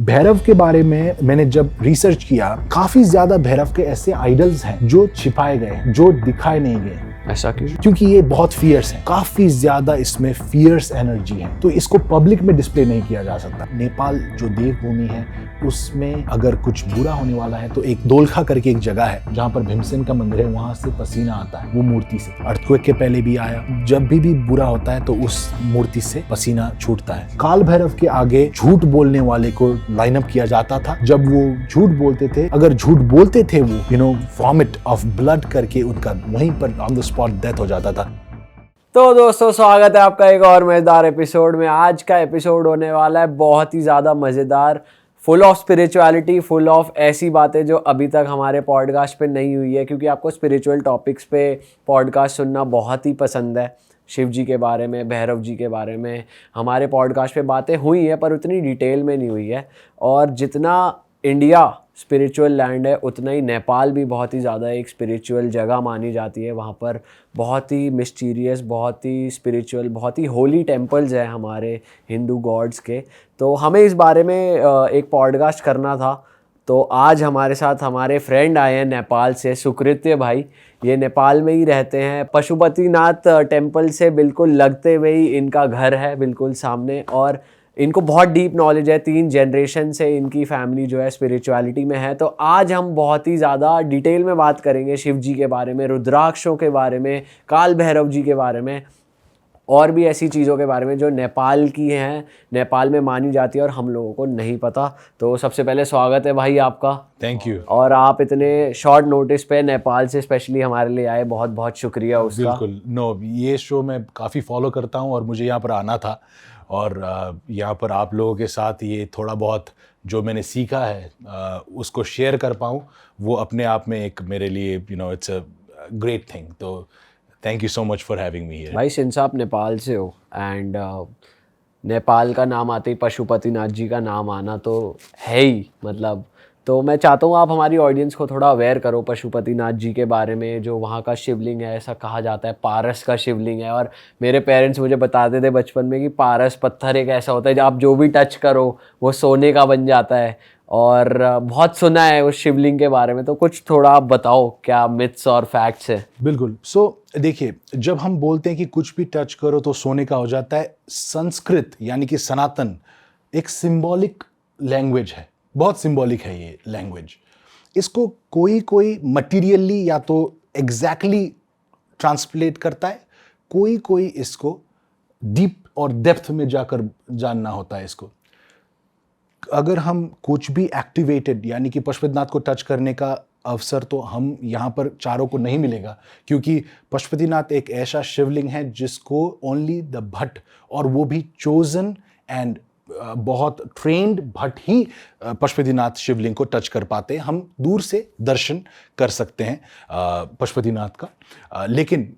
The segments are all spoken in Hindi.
भैरव के बारे में मैंने जब रिसर्च किया, काफी ज्यादा भैरव के ऐसे आइडल्स हैं जो छिपाए गए, जो दिखाए नहीं गए। ऐसा क्यों? क्योंकि ये बहुत फियर्स है, काफी ज्यादा इसमें फियर्स एनर्जी है, तो इसको पब्लिक में डिस्प्ले नहीं किया जा सकता। नेपाल जो देवभूमि है उसमें अगर कुछ बुरा होने वाला है तो एक दोलखा करके एक जगह है जहाँ पर भीमसेन का मंदिर है, वहां से पसीना आता है वो मूर्ति से। अर्थक्वेक के पहले भी आया, जब भी बुरा होता है तो उस मूर्ति से पसीना छूटता है। काल भैरव के आगे झूठ बोलने वाले को लाइनअप किया जाता था। जब वो झूठ बोलते थे, अगर झूठ बोलते थे वो वॉमिट ऑफ ब्लड करके उनका वहीं पर ऑन द स्पॉट डेथ हो जाता था। तो दोस्तों, स्वागत है आपका एक और मजेदार एपिसोड में। आज का एपिसोड होने वाला है बहुत ही ज़्यादा मज़ेदार, full of spirituality, full of ऐसी बातें जो अभी तक हमारे पॉडकास्ट पे नहीं हुई है, क्योंकि आपको स्पिरिचुअल टॉपिक्स पे पॉडकास्ट सुनना बहुत ही पसंद है। शिव जी के बारे में, भैरव जी के बारे में हमारे पॉडकास्ट पे बातें हुई हैं, पर उतनी डिटेल में नहीं हुई है। और जितना इंडिया स्पिरिचुअल लैंड है, उतना ही नेपाल भी बहुत ही ज़्यादा एक स्पिरिचुअल जगह मानी जाती है। वहाँ पर बहुत ही मिस्टीरियस, बहुत ही स्पिरिचुअल, बहुत ही होली टेम्पल्स हैं हमारे हिंदू गॉड्स के। तो हमें इस बारे में एक पॉडकास्ट करना था। तो आज हमारे साथ हमारे फ्रेंड आए हैं नेपाल से, सुकृत्य भाई। ये नेपाल में ही रहते हैं। पशुपतिनाथ टेम्पल से बिल्कुल लगते हुए ही इनका घर है, बिल्कुल सामने। और इनको बहुत डीप नॉलेज है, 3 जनरेशन से इनकी फैमिली जो है स्पिरिचुअलिटी में है। तो आज हम बहुत ही ज़्यादा डिटेल में बात करेंगे शिव जी के बारे में, रुद्राक्षों के बारे में, काल भैरव जी के बारे में, और भी ऐसी चीज़ों के बारे में जो नेपाल की हैं, नेपाल में मानी जाती है और हम लोगों को नहीं पता। तो सबसे पहले स्वागत है भाई आपका। Thank you. और आप इतने शॉर्ट नोटिस पे नेपाल से स्पेशली हमारे लिए आए, बहुत बहुत शुक्रिया उसका। बिल्कुल। ये शो मैं काफ़ी फॉलो करता हूँ और मुझे यहाँ पर आना था, और यहाँ पर आप लोगों के साथ ये थोड़ा बहुत जो मैंने सीखा है उसको शेयर कर पाऊँ, वो अपने आप में एक मेरे लिए इट्स अ ग्रेट थिंग। तो thank you so much for having me here. भाई, सिंस आप नेपाल से हो एंड नेपाल का नाम आते ही पशुपतिनाथ जी का नाम आना तो है ही, मतलब। तो मैं चाहता हूँ आप हमारी ऑडियंस को थोड़ा अवेयर करो पशुपतिनाथ जी के बारे में। जो वहाँ का शिवलिंग है, ऐसा कहा जाता है पारस का शिवलिंग है। और मेरे पेरेंट्स मुझे बताते थे बचपन में कि पारस पत्थर एक ऐसा होता है जो आप जो भी टच करो वो सोने का बन जाता है। और बहुत सुना है उस शिवलिंग के बारे में। तो कुछ थोड़ा आप बताओ, क्या मिथ्स और फैक्ट्स है? बिल्कुल। देखिए, जब हम बोलते हैं कि कुछ भी टच करो तो सोने का हो जाता है, संस्कृत यानी कि सनातन एक सिंबॉलिक लैंग्वेज है, बहुत सिंबॉलिक है ये लैंग्वेज। इसको कोई मटीरियली या तो एग्जैक्टली ट्रांसलेट करता है, कोई इसको डीप और डेप्थ में जाकर जानना होता है इसको। अगर हम कुछ भी एक्टिवेटेड यानी कि पशुपतिनाथ को टच करने का अवसर तो हम यहाँ पर चारों को नहीं मिलेगा, क्योंकि पशुपतिनाथ एक ऐसा शिवलिंग है जिसको ओनली द भट्ट, और वो भी चोजन एंड बहुत ट्रेंड भट्ट ही पशुपतिनाथ शिवलिंग को टच कर पाते हैं। हम दूर से दर्शन कर सकते हैं पशुपतिनाथ का, लेकिन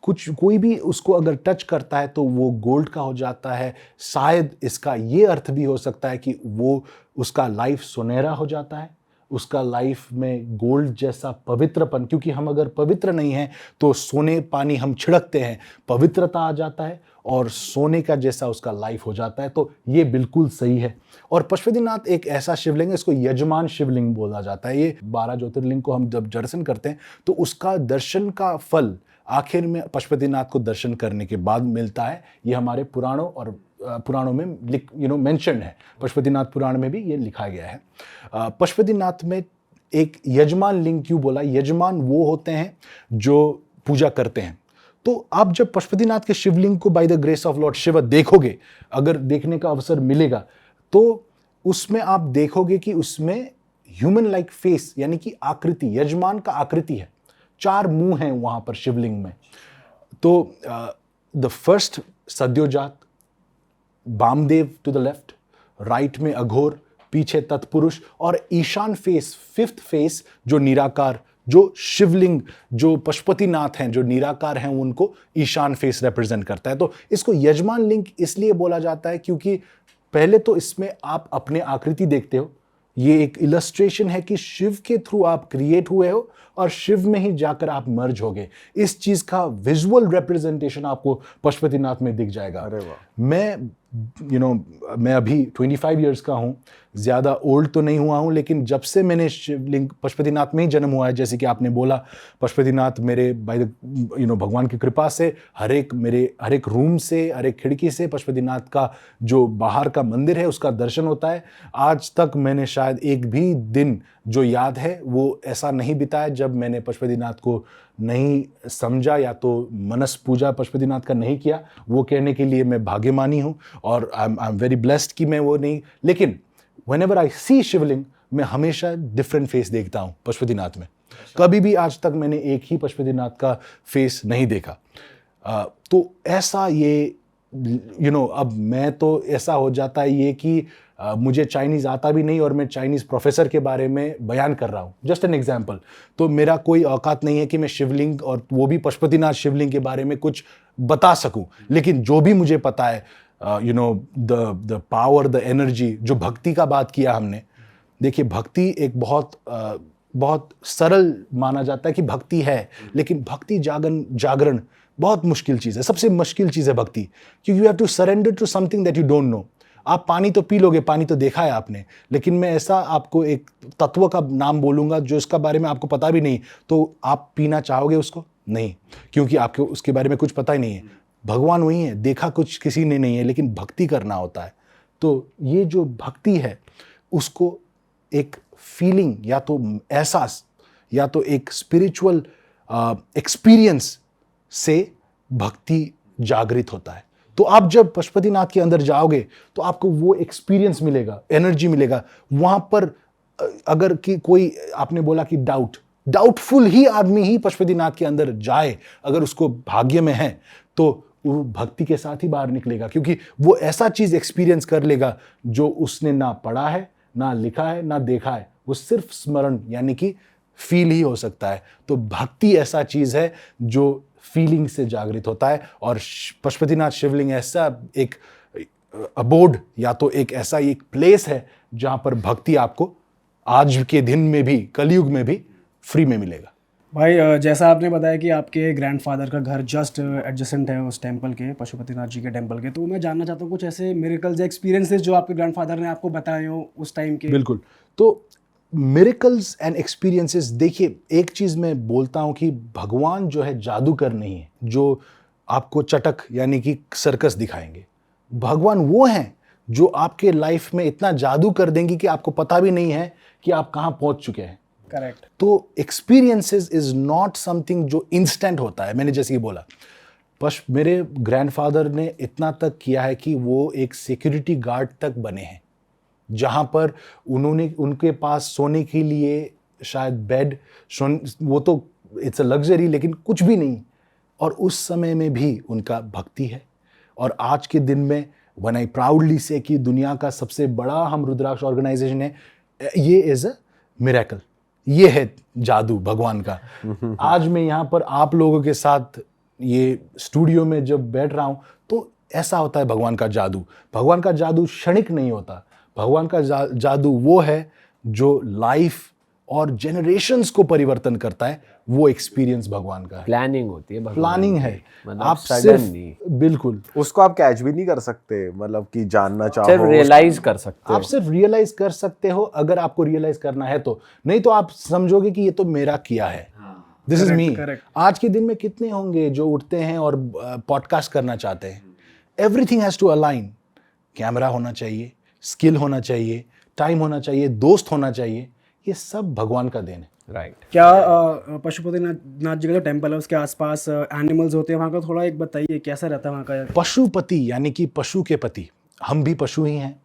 कोई भी उसको अगर टच करता है तो वो गोल्ड का हो जाता है। शायद इसका ये अर्थ भी हो सकता है कि वो उसका लाइफ सुनहरा हो जाता है, उसका लाइफ में गोल्ड जैसा पवित्रपन, क्योंकि हम अगर पवित्र नहीं हैं तो सोने पानी हम छिड़कते हैं, पवित्रता आ जाता है और सोने का जैसा उसका लाइफ हो जाता है। तो ये बिल्कुल सही है। और पशुपतिनाथ एक ऐसा शिवलिंग है, इसको यजमान शिवलिंग बोला जाता है। ये 12 ज्योतिर्लिंग को हम जब दर्शन करते हैं तो उसका दर्शन का फल आखिर में पशुपतिनाथ को दर्शन करने के बाद मिलता है। ये हमारे पुराणों में मेंशन है, पशुपतिनाथ पुराण में भी ये लिखा गया है। पशुपतिनाथ में एक यजमान लिंग क्यों बोला? यजमान वो होते हैं जो पूजा करते हैं। तो आप जब पशुपतिनाथ के शिवलिंग को by the grace of lord Shiva देखोगे, अगर देखने का अवसर मिलेगा, तो उसमें आप देखोगे कि उसमें ह्यूमन लाइक फेस यानी कि आकृति, यजमान का आकृति है। 4 मुंह हैं वहां पर शिवलिंग में। तो the first Sadyojata, Vamadeva to the left, right में अघोर, पीछे तत्पुरुष, और ईशान फेस, 5th फेस जो निराकार, जो शिवलिंग, जो पशुपतिनाथ हैं, जो निराकार हैं, उनको ईशान फेस रिप्रेजेंट करता है। तो इसको यजमान लिंग इसलिए बोला जाता है क्योंकि पहले तो इसमें आप अपने आकृति देखते हो। ये एक इलस्ट्रेशन है कि शिव के थ्रू आप क्रिएट हुए हो और शिव में ही जाकर आप मर्ज होगे। इस चीज का विजुअल रिप्रेजेंटेशन आपको पशुपतिनाथ में दिख जाएगा। अरे वाह। मैं मैं अभी 25 इयर्स का हूँ, ज़्यादा ओल्ड तो नहीं हुआ हूँ, लेकिन जब से मैंने शिवलिंग पशुपतिनाथ में ही जन्म हुआ है, जैसे कि आपने बोला, पशुपतिनाथ मेरे भगवान की कृपा से हर एक रूम से, हर एक खिड़की से पशुपतिनाथ का जो बाहर का मंदिर है उसका दर्शन होता है। आज तक मैंने शायद एक भी दिन जो याद है वो ऐसा नहीं बिताया जब मैंने पशुपतिनाथ को नहीं समझा या तो मनस पूजा पशुपतिनाथ का नहीं किया। वो कहने के लिए मैं भाग्यमानी हूँ और आई एम वेरी ब्लेस्ड कि मैं वो नहीं, लेकिन whenever I see शिवलिंग मैं हमेशा डिफरेंट फेस देखता हूँ पशुपतिनाथ में। कभी भी आज तक मैंने एक ही पशुपतिनाथ का फेस नहीं देखा। तो ऐसा ये अब मैं तो ऐसा हो जाता है ये कि मुझे चाइनीज़ आता भी नहीं और मैं चाइनीज़ प्रोफेसर के बारे में बयान कर रहा हूँ, जस्ट एन एग्जाम्पल। तो मेरा कोई औकात नहीं है कि मैं शिवलिंग और वो भी पशुपतिनाथ शिवलिंग के बारे में कुछ बता सकूँ, लेकिन जो भी मुझे पता है द पावर, द एनर्जी, जो भक्ति का बात किया हमने। देखिए, भक्ति एक बहुत सरल माना जाता है कि भक्ति है, लेकिन भक्ति जागरण बहुत मुश्किल चीज़ है। सबसे मुश्किल चीज़ है भक्ति, क्योंकि you have to surrender to something that you don't know. आप पानी तो पी लोगे, पानी तो देखा है आपने, लेकिन मैं ऐसा आपको एक तत्व का नाम बोलूँगा जो इसका बारे में आपको पता भी नहीं, तो आप पीना चाहोगे उसको? नहीं, क्योंकि आपको उसके बारे में कुछ पता ही नहीं है। भगवान वही है, देखा कुछ किसी ने नहीं है, लेकिन भक्ति करना होता है। तो ये जो भक्ति है उसको एक फीलिंग या तो एहसास या तो एक स्पिरिचुअल एक्सपीरियंस से भक्ति जागृत होता है। तो आप जब पशुपतिनाथ के अंदर जाओगे तो आपको वो एक्सपीरियंस मिलेगा, एनर्जी मिलेगा। वहां पर अगर कि कोई, आपने बोला कि डाउटफुल ही आदमी ही पशुपतिनाथ के अंदर जाए, अगर उसको भाग्य में है, तो वो भक्ति के साथ ही बाहर निकलेगा, क्योंकि वो ऐसा चीज एक्सपीरियंस कर लेगा जो उसने ना पढ़ा है, ना लिखा है, ना देखा है। वो सिर्फ स्मरण यानी कि फील ही हो सकता है। तो भक्ति ऐसा चीज है जो फीलिंग से जागृत होता है, और पशुपतिनाथ शिवलिंग ऐसा एक अबोर्ड या तो एक ऐसा एक प्लेस है जहां पर भक्ति आपको आज के दिन में भी, कलयुग में भी फ्री में मिलेगा। भाई, जैसा आपने बताया कि आपके ग्रैंडफादर का घर जस्ट एडजेसेंट है उस टेंपल के, पशुपतिनाथ जी के टेंपल के, तो मैं जानना चाहता हूँ कुछ ऐसे मिरेकल्स या एक्सपीरियंसेस जो आपके ग्रैंडफादर ने आपको बताए हो उस टाइम के। बिल्कुल। तो मिरेकल्स एंड एक्सपीरियंसेस, देखिए एक चीज मैं बोलता हूं कि भगवान जो है जादूगर नहीं है जो आपको चटक यानी कि सर्कस दिखाएंगे। भगवान वो हैं जो आपके लाइफ में इतना जादू कर देंगे कि आपको पता भी नहीं है कि आप कहां पहुंच चुके हैं। करेक्ट। तो एक्सपीरियंसेस इज नॉट समथिंग जो इंस्टेंट होता है। मैंने जैसे कि बोला, मेरे ग्रैंडफादर ने इतना तक किया है कि वो एक सिक्योरिटी गार्ड तक बने हैं, जहां पर उनके पास सोने के लिए शायद बेड, वो तो इट्स अ लग्जरी, लेकिन कुछ भी नहीं। और उस समय में भी उनका भक्ति है। और आज के दिन में व्हेन आई प्राउडली से कि दुनिया का सबसे बड़ा हम रुद्राक्ष ऑर्गेनाइजेशन है, ये इज अ मिरेकल, ये है जादू भगवान का। आज मैं यहाँ पर आप लोगों के साथ ये स्टूडियो में जब बैठ रहा हूं तो ऐसा होता है भगवान का जादू। भगवान का जादू क्षणिक नहीं होता। भगवान का जादू वो है जो लाइफ और जनरेशंस को परिवर्तन करता है। वो एक्सपीरियंस भगवान का है। प्लानिंग होती है, प्लानिंग है, मतलब आप सडन सिर्फ नहीं, बिल्कुल उसको आप कैच भी नहीं कर सकते, मतलब कि जानना सिर्फ चाहो रियलाइज कर सकते आप हो। सिर्फ रियलाइज कर सकते हो अगर आपको रियलाइज करना है तो, नहीं तो आप समझोगे कि ये तो मेरा किया है, दिस इज मी। correct. आज के दिन में कितने होंगे जो उठते हैं और पॉडकास्ट करना चाहते हैं। Everything has to align. Camera होना चाहिए, स्किल होना चाहिए, टाइम होना चाहिए, दोस्त होना चाहिए। ये सब भगवान का देन है। राइट। क्या पशुपतिनाथ जी का जो टेंपल है उसके आसपास एनिमल्स होते हैं वहाँ का, थोड़ा एक बताइए कैसा रहता है वहाँ का। पशुपति यानी कि पशु के पति, हम भी पशु ही हैं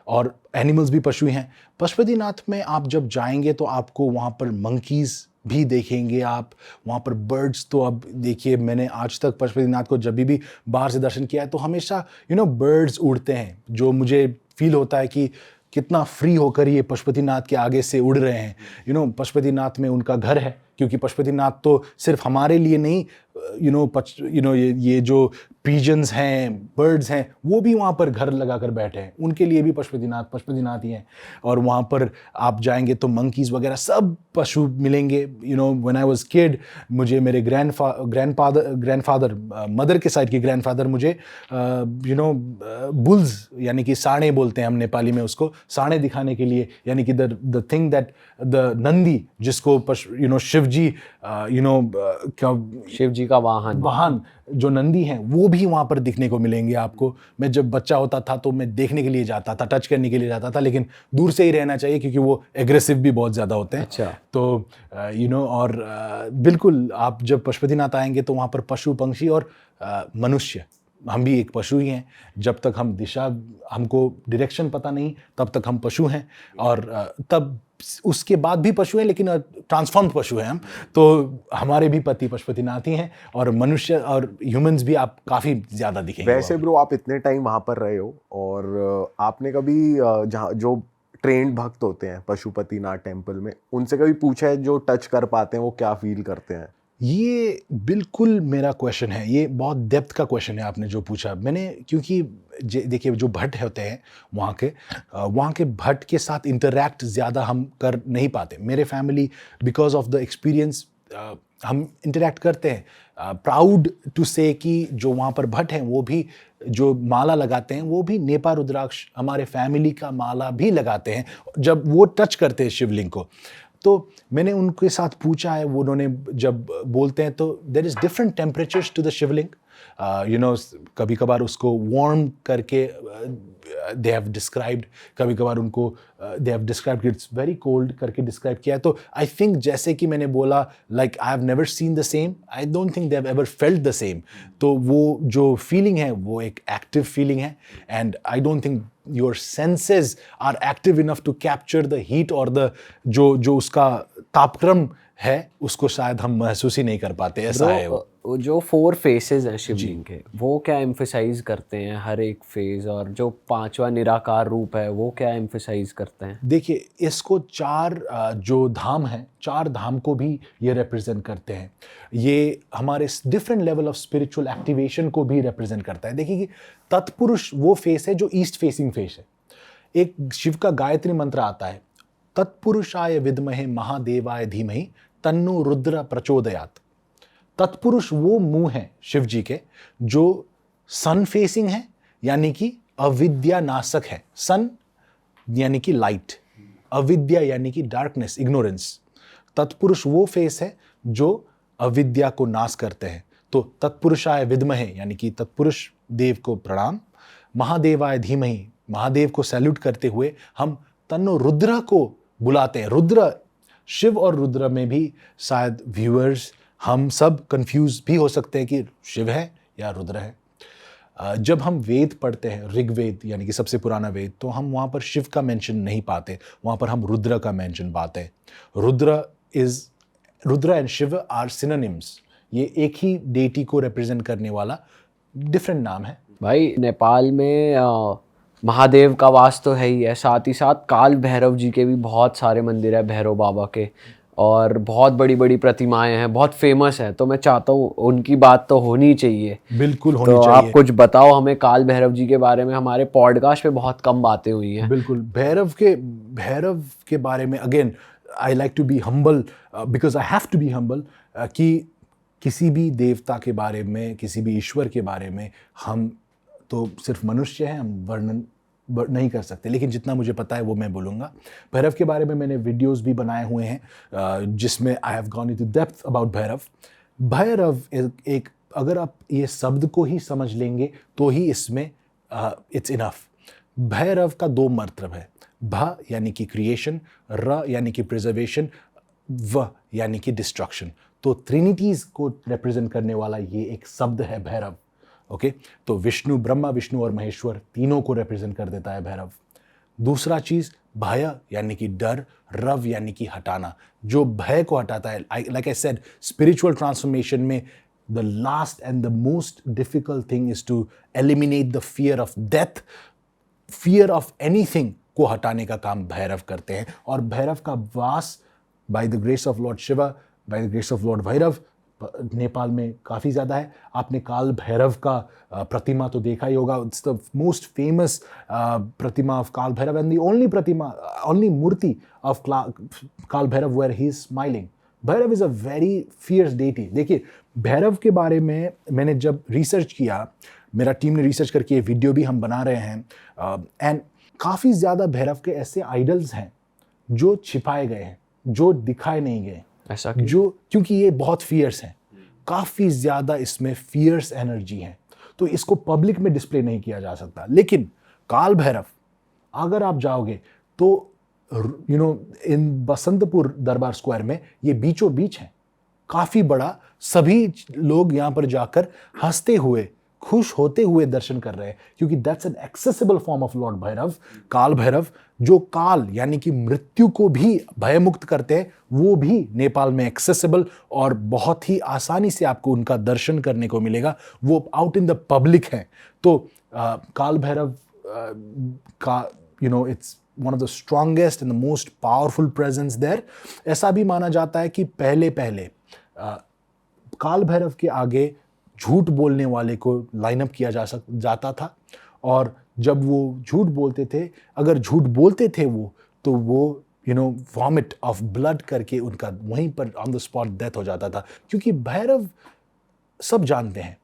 और एनिमल्स भी पशु ही हैं। पशुपतिनाथ में आप जब जाएंगे तो आपको वहाँ पर मंकीज़ भी देखेंगे आप, वहाँ पर बर्ड्स। तो अब देखिए, मैंने आज तक पशुपतिनाथ को जब भी बाहर से दर्शन किया है तो हमेशा बर्ड्स उड़ते हैं, जो मुझे फील होता है कि कितना फ्री होकर ये पशुपतिनाथ के आगे से उड़ रहे हैं। पशुपतिनाथ में उनका घर है, क्योंकि पशुपतिनाथ तो सिर्फ हमारे लिए नहीं, ये जो पिजन्स हैं, बर्ड्स हैं, वो भी वहाँ पर घर लगा कर बैठे हैं, उनके लिए भी पशुपतिनाथ ही हैं। और वहाँ पर आप जाएंगे तो मंकीज़ वगैरह सब पशु मिलेंगे। You know, when I was kid, मुझे मेरे ग्रैंडफादर मदर के साइड के ग्रैंडफादर मुझे बुल्स यानी कि साढ़े बोलते हैं हम नेपाली में उसको, साढ़े दिखाने के लिए, यानी कि the thing that the Nandi, जिसको शिव जी शिव जी का वाहन जो नंदी हैं वो भी वहाँ पर दिखने को मिलेंगे आपको। मैं जब बच्चा होता था तो मैं देखने के लिए जाता था, टच करने के लिए जाता था, लेकिन दूर से ही रहना चाहिए क्योंकि वो एग्रेसिव भी बहुत ज़्यादा होते हैं। अच्छा। तो और बिल्कुल आप जब पशुपतिनाथ आएंगे तो वहाँ पर पशु पंक्षी और मनुष्य, हम भी एक पशु ही हैं। जब तक हमको डायरेक्शन पता नहीं तब तक हम पशु हैं, और तब उसके बाद भी पशु हैं, लेकिन ट्रांसफॉर्म्ड पशु हैं हम। तो हमारे भी पति पशुपतिनाथ ही हैं, और मनुष्य और ह्यूमंस भी आप काफ़ी ज़्यादा दिखेंगे। वैसे ब्रो, आप इतने टाइम वहाँ पर रहे हो, और आपने कभी जहाँ जो ट्रेंड भक्त होते हैं पशुपतिनाथ टेम्पल में, उनसे कभी पूछा है जो टच कर पाते हैं वो क्या फील करते हैं? ये बिल्कुल मेरा क्वेश्चन है, ये बहुत डेप्थ का क्वेश्चन है आपने जो पूछा। मैंने, क्योंकि देखिए जो भट्ट होते हैं वहाँ के भट्ट के साथ इंटरैक्ट ज़्यादा हम कर नहीं पाते। मेरे family, because of the experience, हम इंटरैक्ट करते हैं। प्राउड टू से कि जो वहाँ पर भट्ट हैं वो भी जो माला लगाते हैं वो भी नेपा रुद्राक्ष हमारे फैमिली का माला भी लगाते हैं जब वो टच करते हैं शिवलिंग को। तो मैंने उनके साथ पूछा है, वो उन्होंने जब बोलते हैं तो there is different temperatures to the Shivling. कभी कभार उसको वार्म करके दे हैव डिस्क्राइब्ड, कभी कभार उनको they have described it's very cold करके डिस्क्राइब किया है। तो आई थिंक, जैसे कि मैंने बोला, like I have never seen the same, I don't think they have ever felt the same. तो वो जो फीलिंग है वो एक एक्टिव फीलिंग है, and I don't think your senses are active enough to capture the heat और the जो उसका तापक्रम है उसको शायद हम महसूस ही नहीं कर पाते। ऐसा है वो। जो 4 फेसेस हैं शिवलिंग के, वो क्या एम्फसाइज करते हैं हर एक फेज, और जो 5वां निराकार रूप है वो क्या एम्फसाइज करते हैं? देखिए, इसको 4 जो धाम हैं, 4 धाम को भी ये रिप्रेजेंट करते हैं। ये हमारे different level of spiritual activation को भी रिप्रेजेंट करता है। देखिए कि तत्पुरुष वो फेस है जो ईस्ट फेसिंग फेस है। एक शिव का गायत्री मंत्र आता है, तत्पुरुषाय विद्महे महादेवाय धीमहि तन्नो रुद्र प्रचोदयात। तत्पुरुष वो मुंह है शिव जी के जो सन फेसिंग है, यानी कि अविद्या नाशक है। सन यानी कि लाइट, अविद्या यानी कि डार्कनेस, इग्नोरेंस। तत्पुरुष वो फेस है जो अविद्या को नाश करते हैं। तो तत्पुरुषाय विद्महे यानी कि तत्पुरुष देव को प्रणाम, महादेवाय धीमहि महादेव को सैल्यूट करते हुए हम तन्नो रुद्र को बुलाते हैं। रुद्र, शिव और रुद्र में भी शायद व्यूअर्स हम सब कंफ्यूज भी हो सकते हैं कि शिव है या रुद्र है। जब हम वेद पढ़ते हैं, ऋग्वेद यानी कि सबसे पुराना वेद, तो हम वहाँ पर शिव का मेंशन नहीं पाते, वहाँ पर हम रुद्र का मेंशन पाते हैं। Rudra and Shiva are synonyms. ये एक ही डेटी को रिप्रेजेंट करने वाला डिफरेंट नाम है। भाई, नेपाल में महादेव का वास तो है ही है, साथ ही साथ काल भैरव जी के भी बहुत सारे मंदिर है, भैरव बाबा के, और बहुत बड़ी बड़ी प्रतिमाएं हैं, बहुत फेमस है। तो मैं चाहता हूँ उनकी बात तो होनी चाहिए। बिल्कुल होनी तो चाहिए। आप कुछ बताओ हमें काल भैरव जी के बारे में, हमारे पॉडकास्ट पे बहुत कम बातें हुई हैं। बिल्कुल, भैरव के बारे में again I like to be humble, because I have to be humble, कि किसी भी देवता के बारे में, किसी भी ईश्वर के बारे में हम तो सिर्फ मनुष्य हैं, हम वर्णन नहीं कर सकते, लेकिन जितना मुझे पता है वो मैं बोलूँगा। भैरव के बारे में मैंने वीडियोस भी बनाए हुए हैं जिसमें I have gone into depth about Bhairav. Bhairav एक, अगर आप ये शब्द को ही समझ लेंगे तो ही इसमें इट्स इनफ। भैरव का 2 मतलब है, भ यानी कि क्रिएशन, र यानी कि प्रिजर्वेशन, व यानी कि डिस्ट्रक्शन। तो ट्रिनिटीज को रिप्रेजेंट करने वाला ये एक शब्द है भैरव। ओके, तो विष्णु, ब्रह्मा विष्णु और महेश्वर तीनों को रिप्रेजेंट कर देता है भैरव। दूसरा चीज भय यानी कि डर, रव यानी कि हटाना, जो भय को हटाता है। Like I said, spiritual transformation में the last and the most difficult thing is to eliminate the fear of death, fear of anything को हटाने का काम भैरव करते हैं। और भैरव का वास bye the grace of Lord Shiva, bye the grace of Lord Bhairav, Nepal में काफ़ी ज़्यादा है। आपने काल भैरव का प्रतिमा तो देखा ही होगा। इट्स द मोस्ट फेमस प्रतिमा of Kaal Bhairav and the only मूर्ति of Kaal Bhairav where he is smiling. Bhairav is a very fierce deity. देखिए, भैरव के बारे में मैंने जब रिसर्च किया, मेरा टीम ने रिसर्च करके ये वीडियो भी हम बना रहे हैं, एंड काफ़ी ज़्यादा भैरव के ऐसे आइडल्स हैं जो छिपाए गए हैं, जो दिखाए नहीं गए, ऐसा क्यों? जो क्योंकि ये बहुत फियर्स हैं, काफ़ी ज़्यादा इसमें फियर्स एनर्जी है, तो इसको पब्लिक में डिस्प्ले नहीं किया जा सकता। लेकिन काल भैरव अगर आप जाओगे तो इन बसंतपुर दरबार स्क्वायर में ये बीचों बीच है, काफ़ी बड़ा। सभी लोग यहाँ पर जाकर हंसते हुए, खुश होते हुए दर्शन कर रहे हैं, क्योंकि that's an accessible form of Lord Bhairav, काल भैरव, जो काल यानी कि मृत्यु को भी भयमुक्त करते हैं। वो भी नेपाल में एक्सेसिबल और बहुत ही आसानी से आपको उनका दर्शन करने को मिलेगा। वो आउट इन द पब्लिक है। तो काल भैरव का it's one of the strongest and the most powerful presence there. ऐसा भी माना जाता है कि पहले काल भैरव के आगे झूठ बोलने वाले को लाइनअप किया जाता था, और जब वो झूठ बोलते थे, अगर झूठ बोलते थे तो वो वॉमिट ऑफ ब्लड करके उनका वहीं पर ऑन द स्पॉट डेथ हो जाता था। क्योंकि भैरव सब जानते हैं,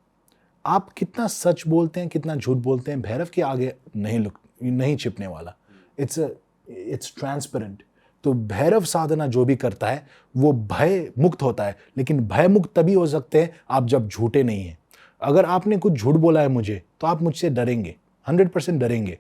आप कितना सच बोलते हैं, कितना झूठ बोलते हैं, भैरव के आगे नहीं छिपने वाला। It's transparent. तो भैरव साधना जो भी करता है वो भय मुक्त होता है, लेकिन भय मुक्त तभी हो सकते हैं आप जब झूठे नहीं हैं। अगर आपने कुछ झूठ बोला है मुझे, तो आप मुझसे डरेंगे, 100% डरेंगे।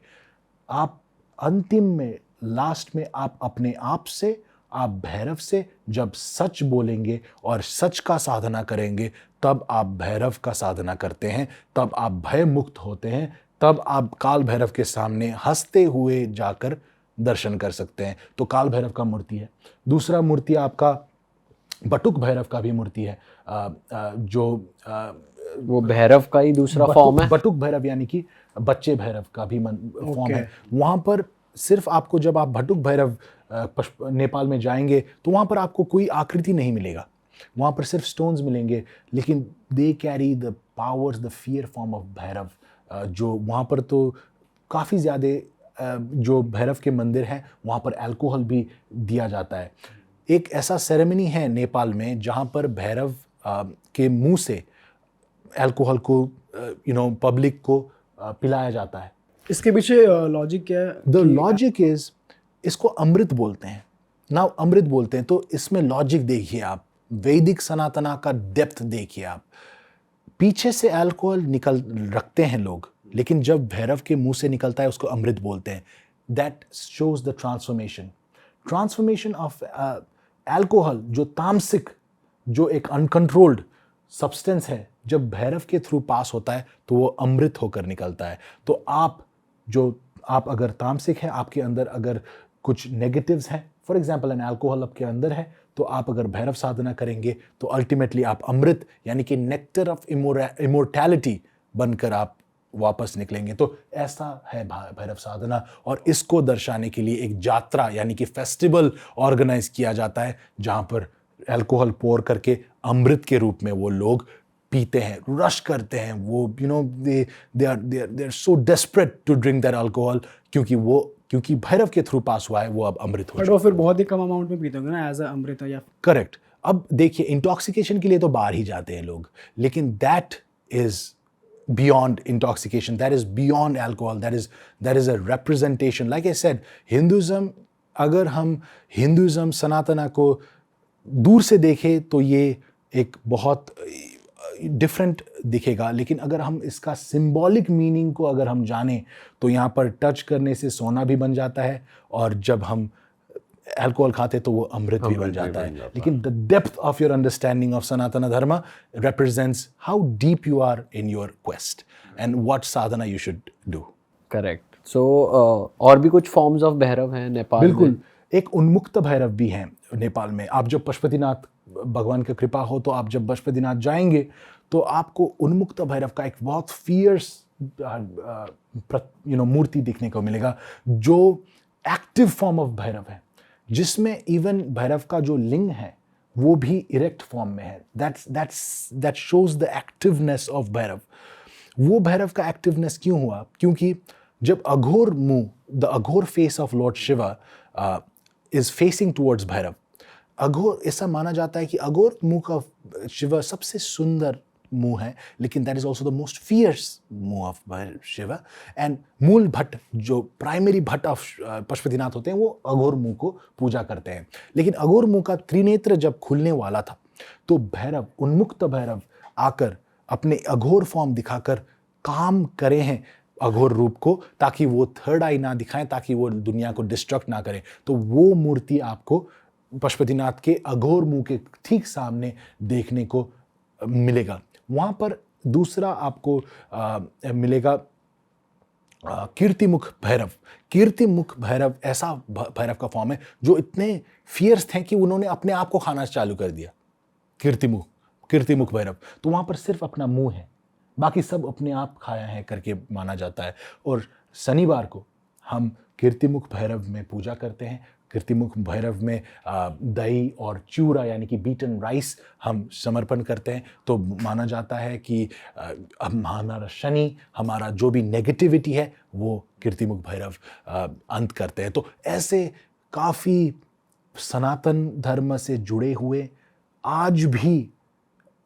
आप अंतिम में, लास्ट में आप अपने आप से, आप भैरव से जब सच बोलेंगे और सच का साधना करेंगे, तब आप भैरव का साधना करते हैं, तब आप भय मुक्त होते हैं, तब आप काल भैरव के सामने हंसते हुए जाकर दर्शन कर सकते हैं। तो काल भैरव का मूर्ति है। दूसरा मूर्ति आपका बटुक भैरव का भी मूर्ति है, जो वो भैरव का ही दूसरा फॉर्म है। बटुक भैरव यानी कि बच्चे भैरव का भी फॉर्म है। वहाँ पर सिर्फ आपको, जब आप बटुक भैरव नेपाल में जाएंगे तो वहाँ पर आपको कोई आकृति नहीं मिलेगा, वहाँ पर सिर्फ स्टोन्स मिलेंगे, लेकिन they carry the powers, the fear form of Bhairav. जो वहाँ पर तो काफ़ी ज़्यादा जो भैरव के मंदिर हैं वहाँ पर अल्कोहल भी दिया जाता है। एक ऐसा सेरेमनी है नेपाल में जहाँ पर भैरव के मुंह से अल्कोहल को पब्लिक को पिलाया जाता है। इसके पीछे लॉजिक क्या है? द लॉजिक इज, इसको अमृत बोलते हैं ना, अमृत बोलते हैं। तो इसमें लॉजिक देखिए आप, वैदिक सनातना का डेप्थ देखिए आप। पीछे से अल्कोहल रखते हैं लोग, लेकिन जब भैरव के मुंह से निकलता है उसको अमृत बोलते हैं। That shows the transformation of alcohol, जो तामसिक, जो एक अनकंट्रोल्ड सब्सटेंस है, जब भैरव के थ्रू पास होता है तो वो अमृत होकर निकलता है। तो आप अगर तामसिक है, आपके अंदर अगर कुछ नेगेटिव्स हैं, फॉर एग्जाम्पल एन अल्कोहल आपके अंदर है, तो आप अगर भैरव साधना करेंगे तो अल्टीमेटली आप अमृत यानी कि नेक्टर ऑफ इमोर्टैलिटी बनकर आप वापस निकलेंगे। तो ऐसा है भैरव साधना, और इसको दर्शाने के लिए एक यात्रा यानी कि फेस्टिवल ऑर्गेनाइज किया जाता है, जहां पर अल्कोहल पोर करके अमृत के रूप में वो लोग पीते हैं, रश करते हैं। वो they are so desperate to drink that alcohol, क्योंकि भैरव के थ्रू पास हुआ है, वो अब अमृत हो बट वो फिर बहुत ही कम अमाउंट में पीते होंगे ना, एज अ अमृत या? करेक्ट। अब देखिए, इंटॉक्सिकेशन के लिए तो बाहर ही जाते हैं लोग, लेकिन that is beyond intoxication, that is beyond alcohol, that is a representation. Like I said, Hinduism, अगर हम हिंदुज़म सनातना को दूर से देखें तो ये एक बहुत डिफरेंट दिखेगा, लेकिन अगर हम इसका सिंबॉलिक मीनिंग को अगर हम जानें तो यहाँ पर टच करने से सोना भी बन जाता है, और जब हम अल्कोहल खाते तो वो अमृत भी बन जाता है। लेकिन the depth of your understanding of Sanatan Dharma represents how deep you are in your quest and what sadhana you should do. Correct. So और भी कुछ फॉर्म्स ऑफ भैरव हैं नेपाल में? बिल्कुल, एक उन्मुक्त भैरव भी हैं नेपाल में। आप जब पशुपतिनाथ, भगवान की कृपा हो तो आप जब पशुपतिनाथ जाएंगे तो आपको उन्मुक्त भैरव का एक बहुत फियर्स मूर्ति दिखने को मिलेगा, जो एक्टिव फॉर्म ऑफ भैरव है, जिसमें इवन भैरव का जो लिंग है वो भी इरेक्ट फॉर्म में है. That shows the activeness of Bhairav. वो भैरव का एक्टिवनेस क्यों हुआ? क्योंकि जब अघोर मुंह, the Aghor face of Lord Shiva is facing towards Bhairav. Aghor, ऐसा माना जाता है कि अघोर मुंह का शिवा सबसे सुंदर मुंह है, लेकिन that is also the most fierce मुंह ऑफ शिवा. एंड मूल भट्ट, जो प्राइमरी भट्ट ऑफ पशुपतिनाथ होते हैं, वो अघोर मुंह को पूजा करते हैं. लेकिन अघोर मुंह का त्रिनेत्र जब खुलने वाला था, तो भैरव, उन्मुक्त भैरव आकर अपने अघोर फॉर्म दिखाकर काम करे हैं अघोर रूप को, ताकि वो थर्ड आई ना दिखाएं, ताकि वो दुनिया को डिस्ट्रक्ट ना करें. तो वो मूर्ति आपको पशुपतिनाथ के अघोर मुंह के ठीक सामने देखने को मिलेगा. वहाँ पर दूसरा आपको मिलेगा कीर्तिमुख भैरव. कीर्तिमुख भैरव ऐसा भैरव का फॉर्म है जो इतने फियर्स थे कि उन्होंने अपने आप को खाना चालू कर दिया. कीर्तिमुख भैरव. तो वहाँ पर सिर्फ अपना मुंह है, बाकी सब अपने आप खाया है करके माना जाता है. और शनिवार को हम कीर्तिमुख भैरव में पूजा करते हैं. कीर्तिमुख भैरव में दही और चूरा यानी कि बीटन राइस हम समर्पण करते हैं. तो माना जाता है कि हमारा शनि, हमारा जो भी नेगेटिविटी है, वो कीर्तिमुख भैरव अंत करते हैं. तो ऐसे काफ़ी सनातन धर्म से जुड़े हुए, आज भी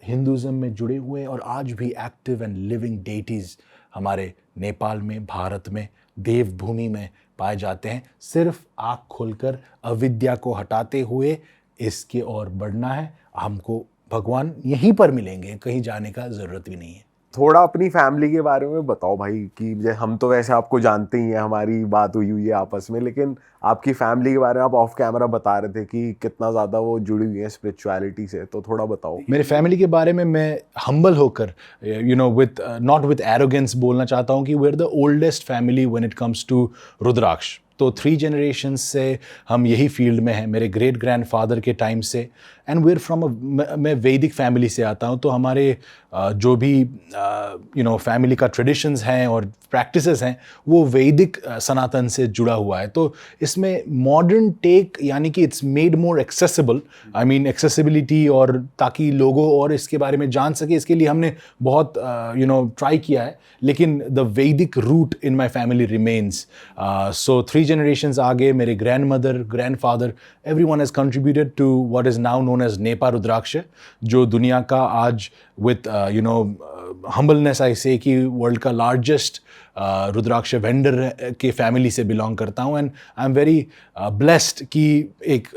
हिंदुज़म में जुड़े हुए और आज भी एक्टिव एंड लिविंग डेटीज़ हमारे नेपाल में, भारत में, देवभूमि में पाए जाते हैं. सिर्फ आँख खोलकर अविद्या को हटाते हुए इसके और बढ़ना है. हमको भगवान यहीं पर मिलेंगे, कहीं जाने का ज़रूरत भी नहीं है. थोड़ा अपनी फैमिली के बारे में बताओ भाई, कि हम तो वैसे आपको जानते ही हैं, हमारी बात हुई है आपस में, लेकिन आपकी फैमिली के बारे में आप ऑफ कैमरा बता रहे थे कि कितना ज़्यादा वो जुड़ी हुई है स्पिरिचुअलिटी से, तो थोड़ा बताओ. मेरे फैमिली के बारे में मैं हम्बल होकर, विद नॉट विद एरोगेंस बोलना चाहता हूँ कि we are the oldest family when it comes to rudraksha. तो 3 जनरेशंस से हम यही फील्ड में हैं, मेरे ग्रेट ग्रैंडफादर के टाइम से. एंड वी आर फ्रॉम मैं वैदिक फैमिली से आता हूँ. तो हमारे जो भी फैमिली का ट्रेडिशंस हैं और प्रैक्टिसेस हैं, वो वैदिक सनातन से जुड़ा हुआ है. तो इसमें मॉडर्न टेक, यानी कि it's made more accessible, I mean accessibility, और ताकि लोगों और इसके बारे में जान सके, इसके लिए हमने बहुत ट्राई किया है. लेकिन the Vedic root in my family remains. So 3 generations आगे मेरे grandmother, grandfather, everyone has contributed to what is now known as Nepa Rudraksha, जो दुनिया का आज विथ हम्बलनेस आई से कि वर्ल्ड का लार्जेस्ट रुद्राक्ष वेंडर के फैमिली से बिलोंग करता हूँ. And I am very blessed कि एक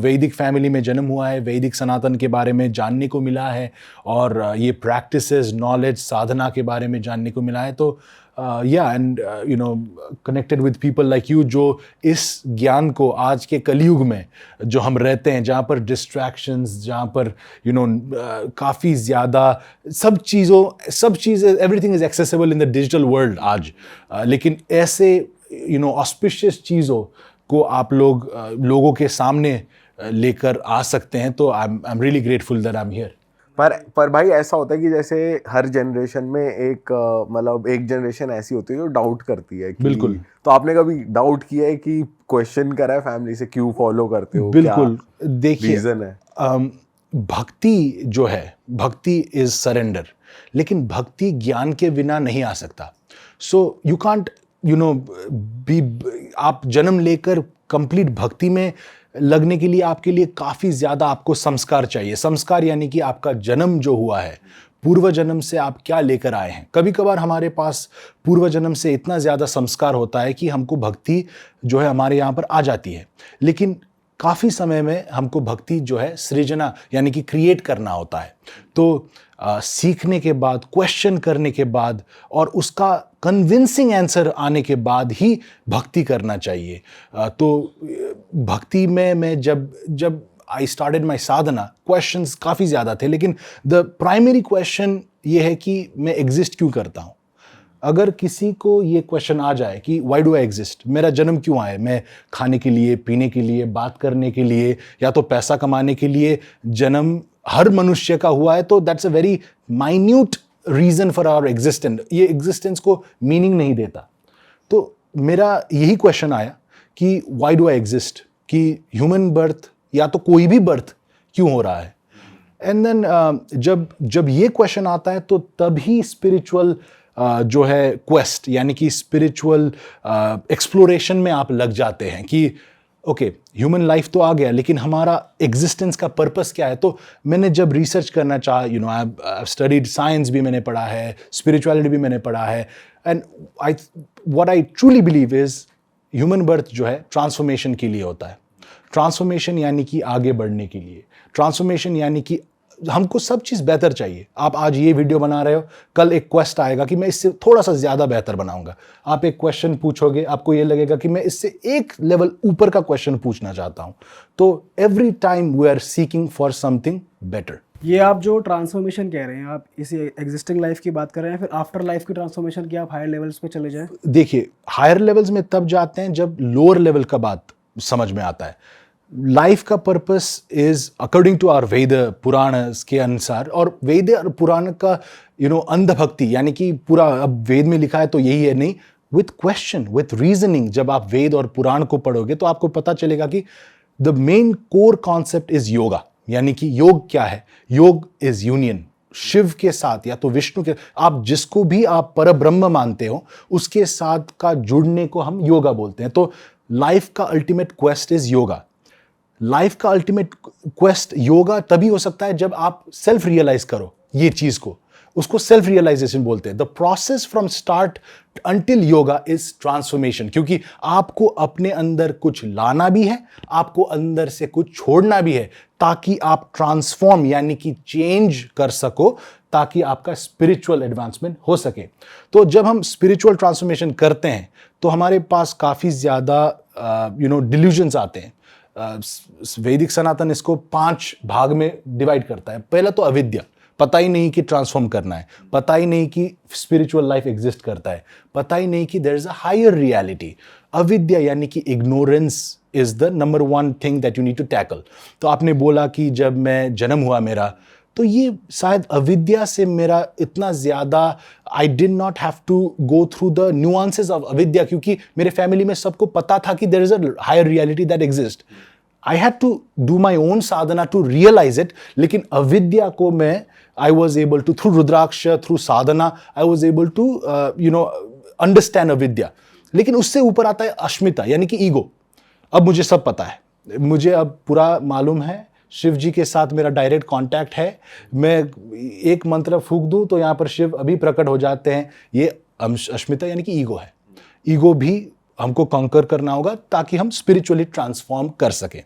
वैदिक फैमिली में जन्म हुआ है, वैदिक सनातन के बारे में जानने को मिला है, और ये प्रैक्टिसेस, नॉलेज, साधना के बारे में जानने को मिला है. तो and connected with people like you, जो इस ज्ञान को आज के कलयुग में जो हम रहते हैं, जहाँ पर डिस्ट्रैक्शंस, जहाँ पर काफ़ी ज़्यादा सब चीज़ें, everything is accessible in the digital world आज. लेकिन ऐसे ऑस्पिशियस चीज़ों को आप लोगों के सामने लेकर आ सकते हैं. तो I am really grateful that I am here. पर भाई ऐसा होता है कि जैसे हर जनरेशन में एक एक जनरेशन ऐसी होती है जो डाउट करती है कि, बिल्कुल. तो आपने कभी डाउट किया है कि क्वेश्चन करा है फैमिली से, क्यों फॉलो करते हो, बिल्कुल. देखिए, रीजन है? भक्ति जो है, भक्ति इज सरेंडर, लेकिन भक्ति ज्ञान के बिना नहीं आ सकता. सो यू कांट आप जन्म लेकर कंप्लीट भक्ति में लगने के लिए आपके लिए काफ़ी ज़्यादा आपको संस्कार चाहिए. संस्कार यानी कि आपका जन्म जो हुआ है, पूर्व जन्म से आप क्या लेकर आए हैं. कभी कभार हमारे पास पूर्व जन्म से इतना ज़्यादा संस्कार होता है कि हमको भक्ति जो है हमारे यहाँ पर आ जाती है. लेकिन काफ़ी समय में हमको भक्ति जो है सृजना यानी कि क्रिएट करना होता है. तो सीखने के बाद, क्वेश्चन करने के बाद और उसका कन्विंसिंग आंसर आने के बाद ही भक्ति करना चाहिए. तो भक्ति में मैं जब I started my Sadhana, questions काफ़ी ज़्यादा थे, लेकिन द प्राइमरी क्वेश्चन ये है कि मैं एग्जिस्ट क्यों करता हूँ. अगर किसी को ये क्वेश्चन आ जाए कि वाई डू आई एग्जिस्ट, मेरा जन्म क्यों आया, मैं खाने के लिए, पीने के लिए, बात करने के लिए, या तो पैसा कमाने के लिए जन्म हर मनुष्य का हुआ है, तो that's a very minute reason for our existence. ये एग्जिस्टेंस को मीनिंग नहीं देता. तो मेरा यही क्वेश्चन आया कि वाई डू आई एग्जिस्ट, कि ह्यूमन बर्थ या तो कोई भी बर्थ क्यों हो रहा है? एंड देन जब ये क्वेश्चन आता है तो तभी स्पिरिचुअल जो है क्वेस्ट यानी कि स्पिरिचुअल एक्सप्लोरेशन में आप लग जाते हैं कि ओके ह्यूमन लाइफ तो आ गया लेकिन हमारा एग्जिस्टेंस का पर्पस क्या है? तो मैंने जब रिसर्च करना चाहा, you know, I studied science भी मैंने पढ़ा है, स्पिरिचुअलिटी भी मैंने पढ़ा है, and what I truly believe is human birth जो है ट्रांसफॉर्मेशन के लिए होता है। ट्रांसफॉर्मेशन यानी कि आगे बढ़ने के लिए, ट्रांसफॉर्मेशन यानी कि हमको सब चीज़ बेहतर चाहिए। आप आज ये वीडियो बना रहे हो, कल एक क्वेस्ट आएगा कि मैं इससे थोड़ा सा ज़्यादा बेहतर बनाऊंगा। आप एक क्वेश्चन पूछोगे, आपको ये लगेगा कि मैं इससे एक लेवल ऊपर का क्वेश्चन पूछना चाहता हूँ। तो every time we are seeking for something better. ये आप जो ट्रांसफॉर्मेशन कह रहे हैं, आप इसी एग्जिस्टिंग लाइफ की बात कर रहे हैं, फिर आफ्टर लाइफ की ट्रांसफॉर्मेशन की आप हायर लेवल्स पे चले जाएं? देखिए, हायर लेवल्स में तब जाते हैं जब लोअर लेवल का बात समझ में आता है। लाइफ का purpose is according to our Ved Puran के अनुसार, और वेद और पुराण का अंधभक्ति यानी कि पूरा अब वेद में लिखा है तो यही है नहीं, विथ क्वेश्चन विथ रीजनिंग जब आप वेद और पुराण को पढ़ोगे तो आपको पता चलेगा कि the main core concept is yoga. यानी कि योग क्या है? योग इज यूनियन शिव के साथ या तो विष्णु के, आप जिसको भी आप परब्रह्म मानते हो उसके साथ का जुड़ने को हम योगा बोलते हैं। तो लाइफ का ultimate quest is yoga. Life का अल्टीमेट क्वेस्ट योगा तभी हो सकता है जब आप सेल्फ रियलाइज करो ये चीज को, उसको सेल्फ रियलाइजेशन बोलते हैं। The process from start until yoga is transformation, क्योंकि आपको अपने अंदर कुछ लाना भी है, आपको अंदर से कुछ छोड़ना भी है, ताकि आप ट्रांसफॉर्म यानी कि चेंज कर सको, ताकि आपका स्पिरिचुअल एडवांसमेंट हो सके। तो जब हम स्पिरिचुअल ट्रांसफॉर्मेशन करते हैं तो हमारे पास काफ़ी ज़्यादा डिल्यूजन्स आते हैं। वैदिक सनातन इसको 5 भाग में डिवाइड करता है। पहला तो अविद्या, पता ही नहीं कि ट्रांसफॉर्म करना है, पता ही नहीं कि स्पिरिचुअल लाइफ एग्जिस्ट करता है, पता ही नहीं कि there is a higher reality. अविद्या यानी कि ignorance is the number 1 thing that you need to tackle. तो आपने बोला कि जब मैं जन्म हुआ मेरा, तो ये शायद अविद्या से मेरा इतना ज़्यादा, I did not have to go through the nuances of avidya, क्योंकि मेरे फैमिली में सबको पता था कि there is a higher reality that exist. I had to do my own sadhana to realise it. लेकिन अविद्या को मैं I was able to, through Rudraksha, through sadhana, I was able to, understand अविद्या। लेकिन उससे ऊपर आता है अस्मिता यानी कि ईगो। अब मुझे सब पता है, मुझे अब पूरा मालूम है, शिव जी के साथ मेरा डायरेक्ट कांटेक्ट है, मैं एक मंत्र फूंक दूं तो यहाँ पर शिव अभी प्रकट हो जाते हैं। ये अस्मिता यानी कि ईगो है। ईगो भी हमको कॉन्कर करना होगा ताकि हम स्पिरिचुअली ट्रांसफॉर्म कर सकें।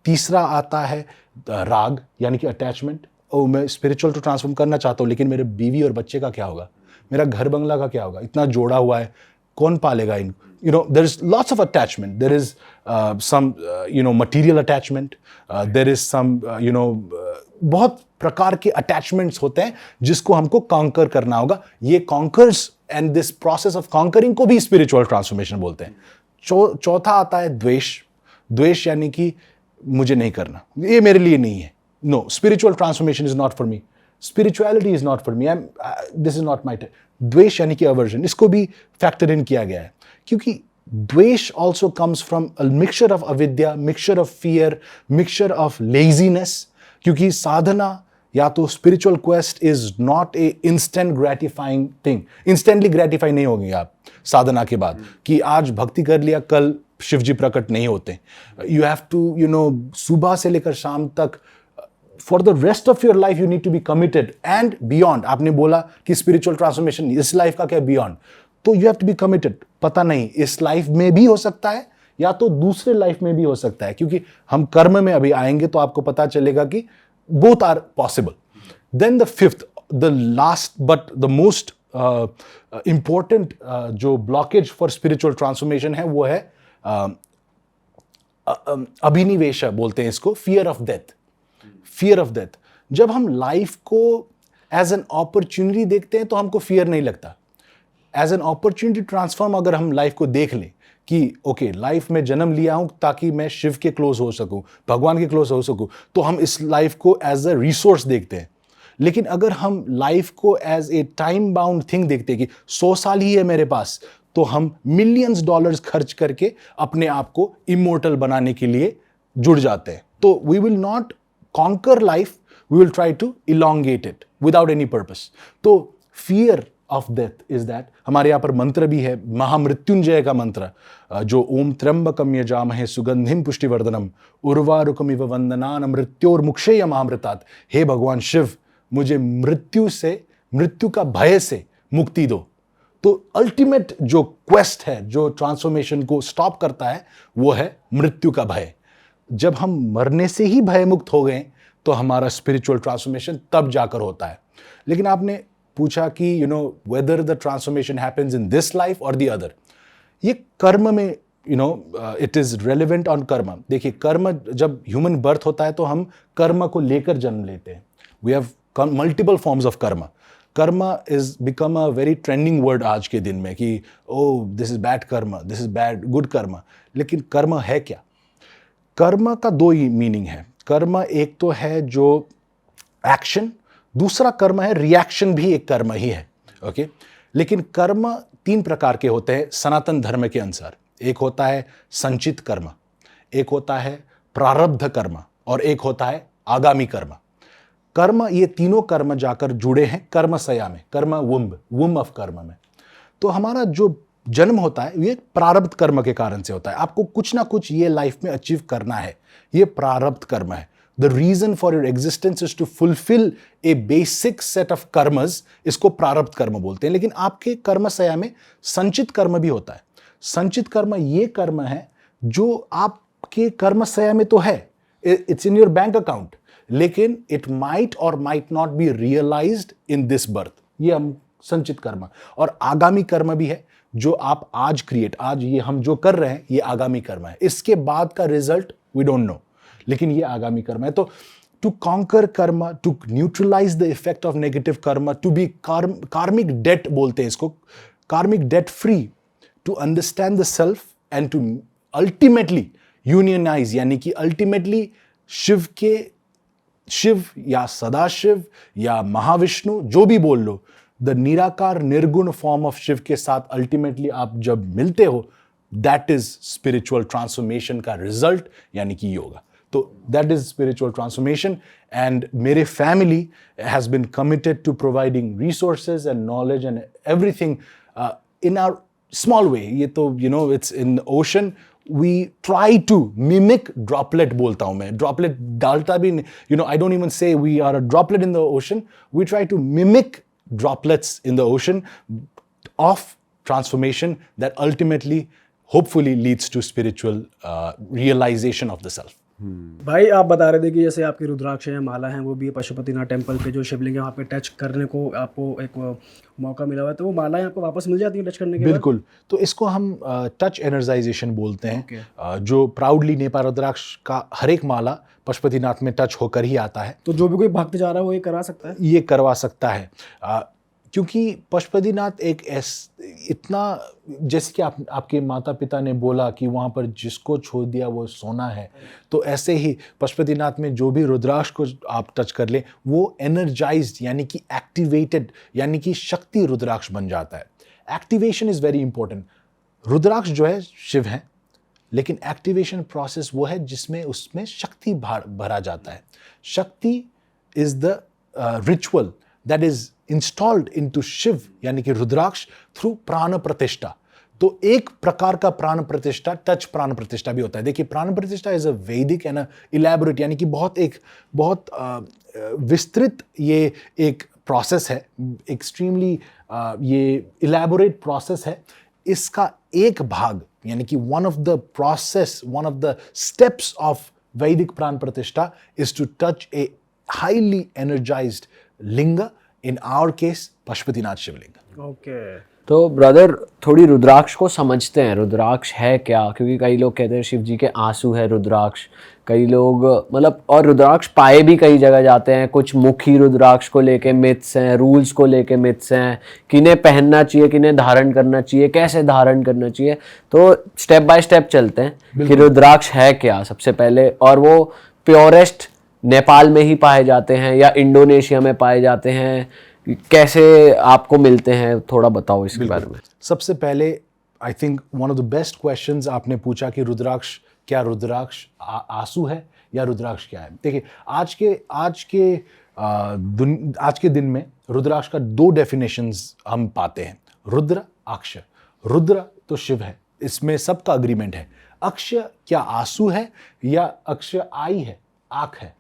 तीसरा आता है राग यानी कि अटैचमेंट। मैं स्पिरिचुअल तो ट्रांसफॉर्म करना चाहता हूँ, लेकिन मेरे बीवी और बच्चे का क्या होगा? मेरा घर बंगला का क्या होगा? इतना जोड़ा हुआ है, कौन पालेगा इन? There is lots of attachment. There is some material attachment, there is some बहुत प्रकार के अटैचमेंट्स होते हैं जिसको हमको कॉन्कर करना होगा। ये conquers and this process of conquering को भी स्पिरिचुअल ट्रांसफॉर्मेशन बोलते हैं। चौथा आता है द्वेष। द्वेष यानी कि मुझे नहीं करना, ये मेरे लिए नहीं है। No, spiritual transformation is not for me. Spirituality is not for me. This is not my time. द्वेष यानी कि aversion, इसको भी factor in किया गया है, क्योंकि द्वेष also comes from a mixture of avidya, mixture of fear, mixture of laziness. क्योंकि साधना या तो spiritual quest is not a instant gratifying thing. Instantly gratify नहीं होंगे आप साधना के बाद कि आज भक्ति कर लिया, कल शिव जी प्रकट नहीं होते। You have to, सुबह से लेकर शाम तक, for the rest of your life you need to be committed and beyond। आपने बोला कि spiritual transformation इस लाइफ का क्या beyond, तो you have to be committed। पता नहीं इस लाइफ में भी हो सकता है या तो दूसरे लाइफ में भी हो सकता है, क्योंकि हम कर्म में अभी आएंगे तो आपको पता चलेगा कि both are possible। Then the fifth, the last but the most important जो blockage for spiritual transformation है वो है अभिनिवेश बोलते हैं इसको, fear of death। Fear of death. जब हम लाइफ को एज एन अपॉर्चुनिटी देखते हैं तो हमको फियर नहीं लगता। एज एन अपॉर्चुनिटी ट्रांसफॉर्म अगर हम लाइफ को देख लें कि ओके, लाइफ में जन्म लिया हूं ताकि मैं शिव के क्लोज हो सकूं, भगवान के क्लोज हो सकूं, तो हम इस लाइफ को एज अ रिसोर्स देखते हैं। लेकिन अगर हम लाइफ को as a time bound thing देखते हैं कि 100 साल ही है मेरे पास, तो हम मिलियंस डॉलर्स खर्च करके अपने आप को इमोर्टल बनाने के लिए जुड़ जाते हैं। तो we will not conquer life, we will try to elongate it without any purpose. तो fear of death is that, हमारे यहाँ पर मंत्र भी है, महामृत्युंजय का मंत्र, जो ओम त्र्यंबकम यजामहे सुगंधिम पुष्टिवर्धनम उर्वारुकमिव वंदनान मृत्योर्मुक्षेय महामृतात्। हे भगवान शिव, मुझे मृत्यु का भय से मुक्ति दो। तो अल्टीमेट जो क्वेस्ट है, जो ट्रांसफॉर्मेशन को स्टॉप करता है, वो है मृत्यु का भय। जब हम मरने से ही भयमुक्त हो गए तो हमारा स्पिरिचुअल ट्रांसफॉर्मेशन तब जाकर होता है। लेकिन आपने पूछा कि whether the transformation happens in this life और द अदर, ये कर्म में इट इज रेलिवेंट ऑन कर्म। देखिए, कर्म, जब ह्यूमन बर्थ होता है तो हम कर्म को लेकर जन्म लेते हैं। We have multiple forms of karma. Karma is become a very trending word आज के दिन में कि oh this is bad karma, this is bad good karma. लेकिन कर्म है क्या? कर्म का दो ही मीनिंग है। कर्म एक तो है जो एक्शन, दूसरा कर्म है रिएक्शन, भी एक कर्म ही है। ओके, लेकिन कर्म तीन प्रकार के होते हैं सनातन धर्म के अनुसार। एक होता है संचित कर्म, एक होता है प्रारब्ध कर्म, और एक होता है आगामी कर्म। कर्म, ये तीनों कर्म जाकर जुड़े हैं कर्मसया में, कर्म वुम्ब ऑफ कर्म में। तो हमारा जो जन्म होता है ये प्रारब्ध कर्म के कारण से होता है। आपको कुछ ना कुछ ये लाइफ में अचीव करना है, ये प्रारब्ध कर्म है। The reason for your existence is to fulfil a basic set of karmas, इसको प्रारब्ध कर्म बोलते हैं। लेकिन आपके कर्मसया में संचित कर्म भी होता है। संचित कर्म ये कर्म है जो आपके कर्मसया में तो है, it's in your bank account, लेकिन इट माइट और might not be realised in this birth. ये हम संचित कर्म। और आगामी कर्म भी है जो आप आज आज ये हम जो कर रहे हैं ये आगामी कर्म है। इसके बाद का रिजल्ट वी डोंट नो, लेकिन ये आगामी कर्म है। तो to conquer karma, to neutralise the effect of negative karma, to be karmic debt बोलते हैं इसको, karmic debt free, to understand the self and to ultimately unionise, यानी कि अल्टीमेटली शिव या सदाशिव या महाविष्णु, जो भी बोल लो, द निराकार निर्गुण फॉर्म ऑफ शिव के साथ अल्टीमेटली आप जब मिलते हो, दैट इज स्पिरिचुअल ट्रांसफॉर्मेशन का रिजल्ट, यानी कि योगा। तो that is spiritual transformation. And मेरे family has been committed to providing resources and knowledge and everything in our small way. ये तो it's in ocean, we try to mimic droplet, बोलता हूं मैं, droplet डालता भी नहीं, I don't even say we are a droplet in the ocean, we try to mimic droplets in the ocean of transformation that ultimately hopefully leads to spiritual realization of the self. भाई आप बता रहे थे कि जैसे आपकी रुद्राक्ष है, माला है, वो भी पशुपतिनाथ टेम्पल पे जो शिवलिंग है वहाँ पे टच करने को आपको एक मौका मिला हुआ है, तो वो मालाएं आपको वापस मिल जाती हैं टच करने के बाद? बिल्कुल। तो इसको हम टच एनर्जाइजेशन बोलते हैं, जो प्राउडली नेपाल रुद्राक्ष का हर एक माला पशुपतिनाथ में टच होकर ही आता है। तो जो भी कोई भक्त जा रहा है वो ये करा सकता है? ये करवा सकता है, क्योंकि पशुपतिनाथ एक इतना, जैसे कि आपके माता पिता ने बोला कि वहाँ पर जिसको छोड़ दिया वो सोना है, तो ऐसे ही पशुपतिनाथ में जो भी रुद्राक्ष को आप टच कर लें वो एनर्जाइज्ड, यानी कि एक्टिवेटेड, यानी कि शक्ति रुद्राक्ष बन जाता है। Activation is very important. Rudraksha जो है शिव है, लेकिन एक्टिवेशन प्रोसेस वो है जिसमें उसमें शक्ति भरा जाता है। Shakti is the ritual that is installed into Shiva, यानी कि रुद्राक्ष, थ्रू प्राण प्रतिष्ठा। तो एक प्रकार का प्राण प्रतिष्ठा टच प्राण प्रतिष्ठा भी होता है। देखिए, प्राण प्रतिष्ठा इज अ वैदिक एंड इलैबोरेट, यानी कि बहुत विस्तृत ये एक प्रोसेस है, एक्सट्रीमली ये इलैबोरेट प्रोसेस है। इसका एक भाग, यानी कि one of the steps of Vedic Pran Pratishtha is to touch a highly energized ling, in our case Pashupatinath Shivling. Okay. तो ब्रदर थोड़ी रुद्राक्ष को समझते हैं, रुद्राक्ष है क्या? क्योंकि कई लोग कहते हैं शिव जी के आंसू है रुद्राक्ष, कई लोग मतलब, और रुद्राक्ष पाए भी कई जगह जाते हैं। कुछ मुखी रुद्राक्ष को लेके मिथ्स हैं, रूल्स को लेके मिथ्स हैं, किन्हें पहनना चाहिए, किन्हें धारण करना चाहिए, कैसे धारण करना चाहिए। तो स्टेप बाय स्टेप चलते हैं कि रुद्राक्ष है क्या सबसे पहले, और वो प्योरेस्ट नेपाल में ही पाए जाते हैं या इंडोनेशिया में पाए जाते हैं, कैसे आपको मिलते हैं, थोड़ा बताओ इसके बारे में। सबसे पहले I think one of the best questions आपने पूछा कि रुद्राक्ष, क्या रुद्राक्ष आंसू है या रुद्राक्ष क्या है? देखिए, आज के दिन में रुद्राक्ष का 2 डेफिनेशंस हम पाते हैं, रुद्र, अक्ष। रुद्र तो शिव है, इसमें सबका अग्रीमेंट है। अक्ष क्या आंसू है या अक्ष आई है, आंख है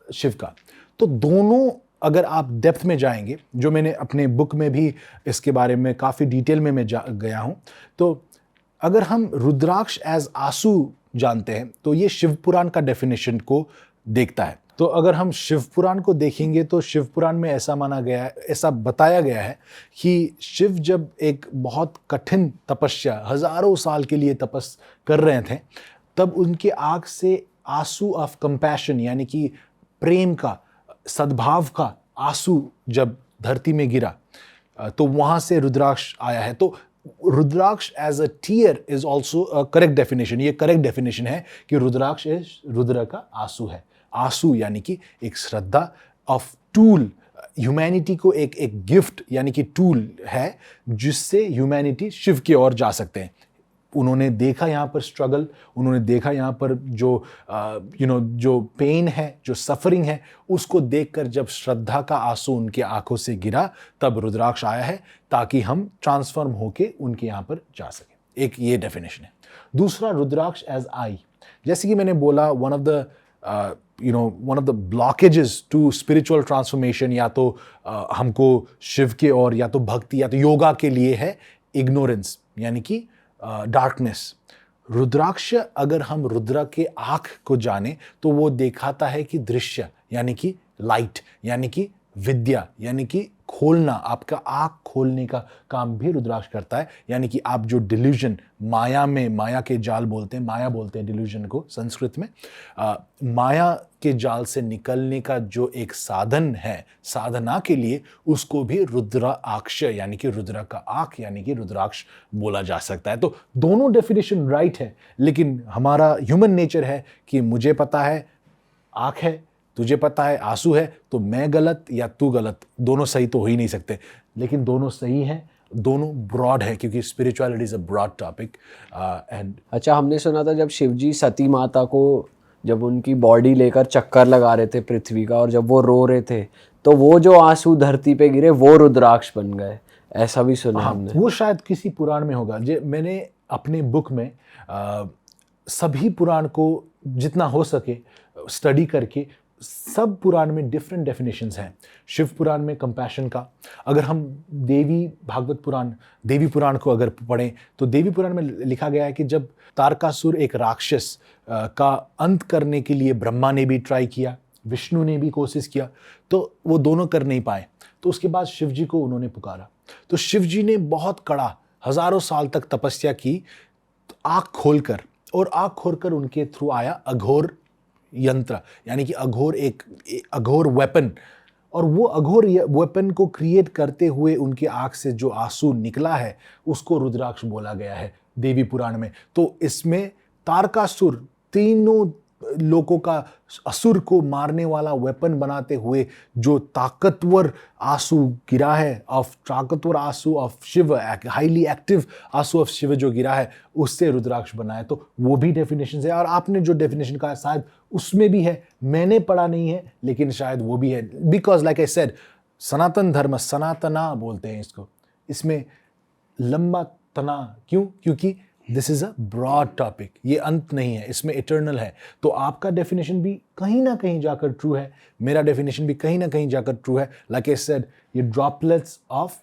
शिव का? तो दोनों अगर आप डेप्थ में जाएंगे, जो मैंने अपने बुक में भी इसके बारे में काफ़ी डिटेल में मैं गया हूँ, तो अगर हम रुद्राक्ष एज आंसू जानते हैं तो ये शिव पुराण का डेफिनेशन को देखता है। तो अगर हम शिव पुराण को देखेंगे तो शिव पुराण में ऐसा माना गया है, ऐसा बताया गया है कि शिव जब एक बहुत कठिन तपस्या, हजारों साल के लिए तपस कर रहे थे, तब उनके आंख से आंसू ऑफ कंपैशन यानी कि प्रेम का, सद्भाव का आंसू जब धरती में गिरा, तो वहां से रुद्राक्ष आया है। तो rudraksha as a tear is also a correct definition. ये करेक्ट डेफिनेशन है कि रुद्राक्ष रुद्र का आंसू है। आंसू यानी कि एक श्रद्धा ऑफ टूल, ह्यूमैनिटी को एक गिफ्ट यानी कि टूल है जिससे ह्यूमैनिटी शिव की ओर जा सकते हैं। उन्होंने देखा यहाँ पर स्ट्रगल, उन्होंने देखा यहाँ पर जो जो पेन है, जो सफरिंग है, उसको देखकर जब श्रद्धा का आंसू उनके आंखों से गिरा, तब रुद्राक्ष आया है ताकि हम ट्रांसफॉर्म होके उनके यहाँ पर जा सकें। एक ये डेफिनेशन है। दूसरा, रुद्राक्ष एज आई। जैसे कि मैंने बोला, one of the blockages to spiritual transformation या तो हमको शिव के और या तो भक्ति या तो योगा के लिए है इग्नोरेंस यानी कि डार्कनेस। रुद्राक्ष, अगर हम रुद्र के आंख को जाने तो वो दिखाता है कि दृश्य यानी कि लाइट यानी कि विद्या यानी कि खोलना, आपका आंख खोलने का काम भी रुद्राक्ष करता है। यानी कि आप जो डिल्यूजन, माया के जाल बोलते हैं, माया बोलते हैं डिल्यूजन को संस्कृत में, माया के जाल से निकलने का जो एक साधन है साधना के लिए, उसको भी रुद्राक्ष यानी कि रुद्र का आंख यानी कि रुद्राक्ष बोला जा सकता है। तो दोनों डेफिनेशन राइट है, लेकिन हमारा ह्यूमन नेचर है कि मुझे पता है आंख है, तुझे पता है आंसू है, तो मैं गलत या तू गलत, दोनों सही तो हो ही नहीं सकते। लेकिन दोनों सही हैं, दोनों ब्रॉड है, क्योंकि spirituality is a broad topic. And अच्छा, हमने सुना था जब शिवजी सती माता को, जब उनकी बॉडी लेकर चक्कर लगा रहे थे पृथ्वी का, और जब वो रो रहे थे, तो वो जो आंसू धरती पे गिरे वो रुद्राक्ष बन गए, ऐसा भी सुना हमने। वो शायद किसी पुराण में होगा। मैंने अपने बुक में सभी पुराण को जितना हो सके स्टडी करके, सब पुराण में डिफरेंट डेफिनेशंस हैं। शिव पुराण में कंपैशन का, अगर हम देवी पुराण को अगर पढ़ें तो देवी पुराण में लिखा गया है कि जब तारकासुर एक राक्षस का अंत करने के लिए ब्रह्मा ने भी ट्राई किया, विष्णु ने भी कोशिश किया, तो वो दोनों कर नहीं पाए। तो उसके बाद शिव जी को उन्होंने पुकारा, तो शिव जी ने बहुत कड़ा हजारों साल तक तपस्या की, आँख खोलकर, और आँख खोलकर उनके थ्रू आया अघोर यंत्र यानी कि अघोर वेपन, और वो अघोर वेपन को क्रिएट करते हुए उनके आंख से जो आंसू निकला है उसको रुद्राक्ष बोला गया है देवी पुराण में। तो इसमें तारकासुर, तीनों लोगों का, असुर को मारने वाला वेपन बनाते हुए जो ताकतवर आंसू गिरा है, ताकतवर आंसू ऑफ शिव, हाईली एक्टिव आंसू ऑफ शिव जो गिरा है, उससे रुद्राक्ष बना है। तो वो भी डेफिनेशन है, और आपने जो डेफिनेशन कहा शायद उसमें भी है, मैंने पढ़ा नहीं है लेकिन शायद वो भी है। बिकॉज लाइक आई सेड, सनातन धर्म, सनातना बोलते हैं इसको, इसमें लंबा तना क्यों? क्योंकि this is a broad topic, ये अंत नहीं है, इसमें इटर्नल है। तो आपका डेफिनेशन भी कहीं ना कहीं जाकर ट्रू है, मेरा डेफिनेशन भी कहीं ना कहीं जाकर ट्रू है। लाइक आई सेड, ये droplets of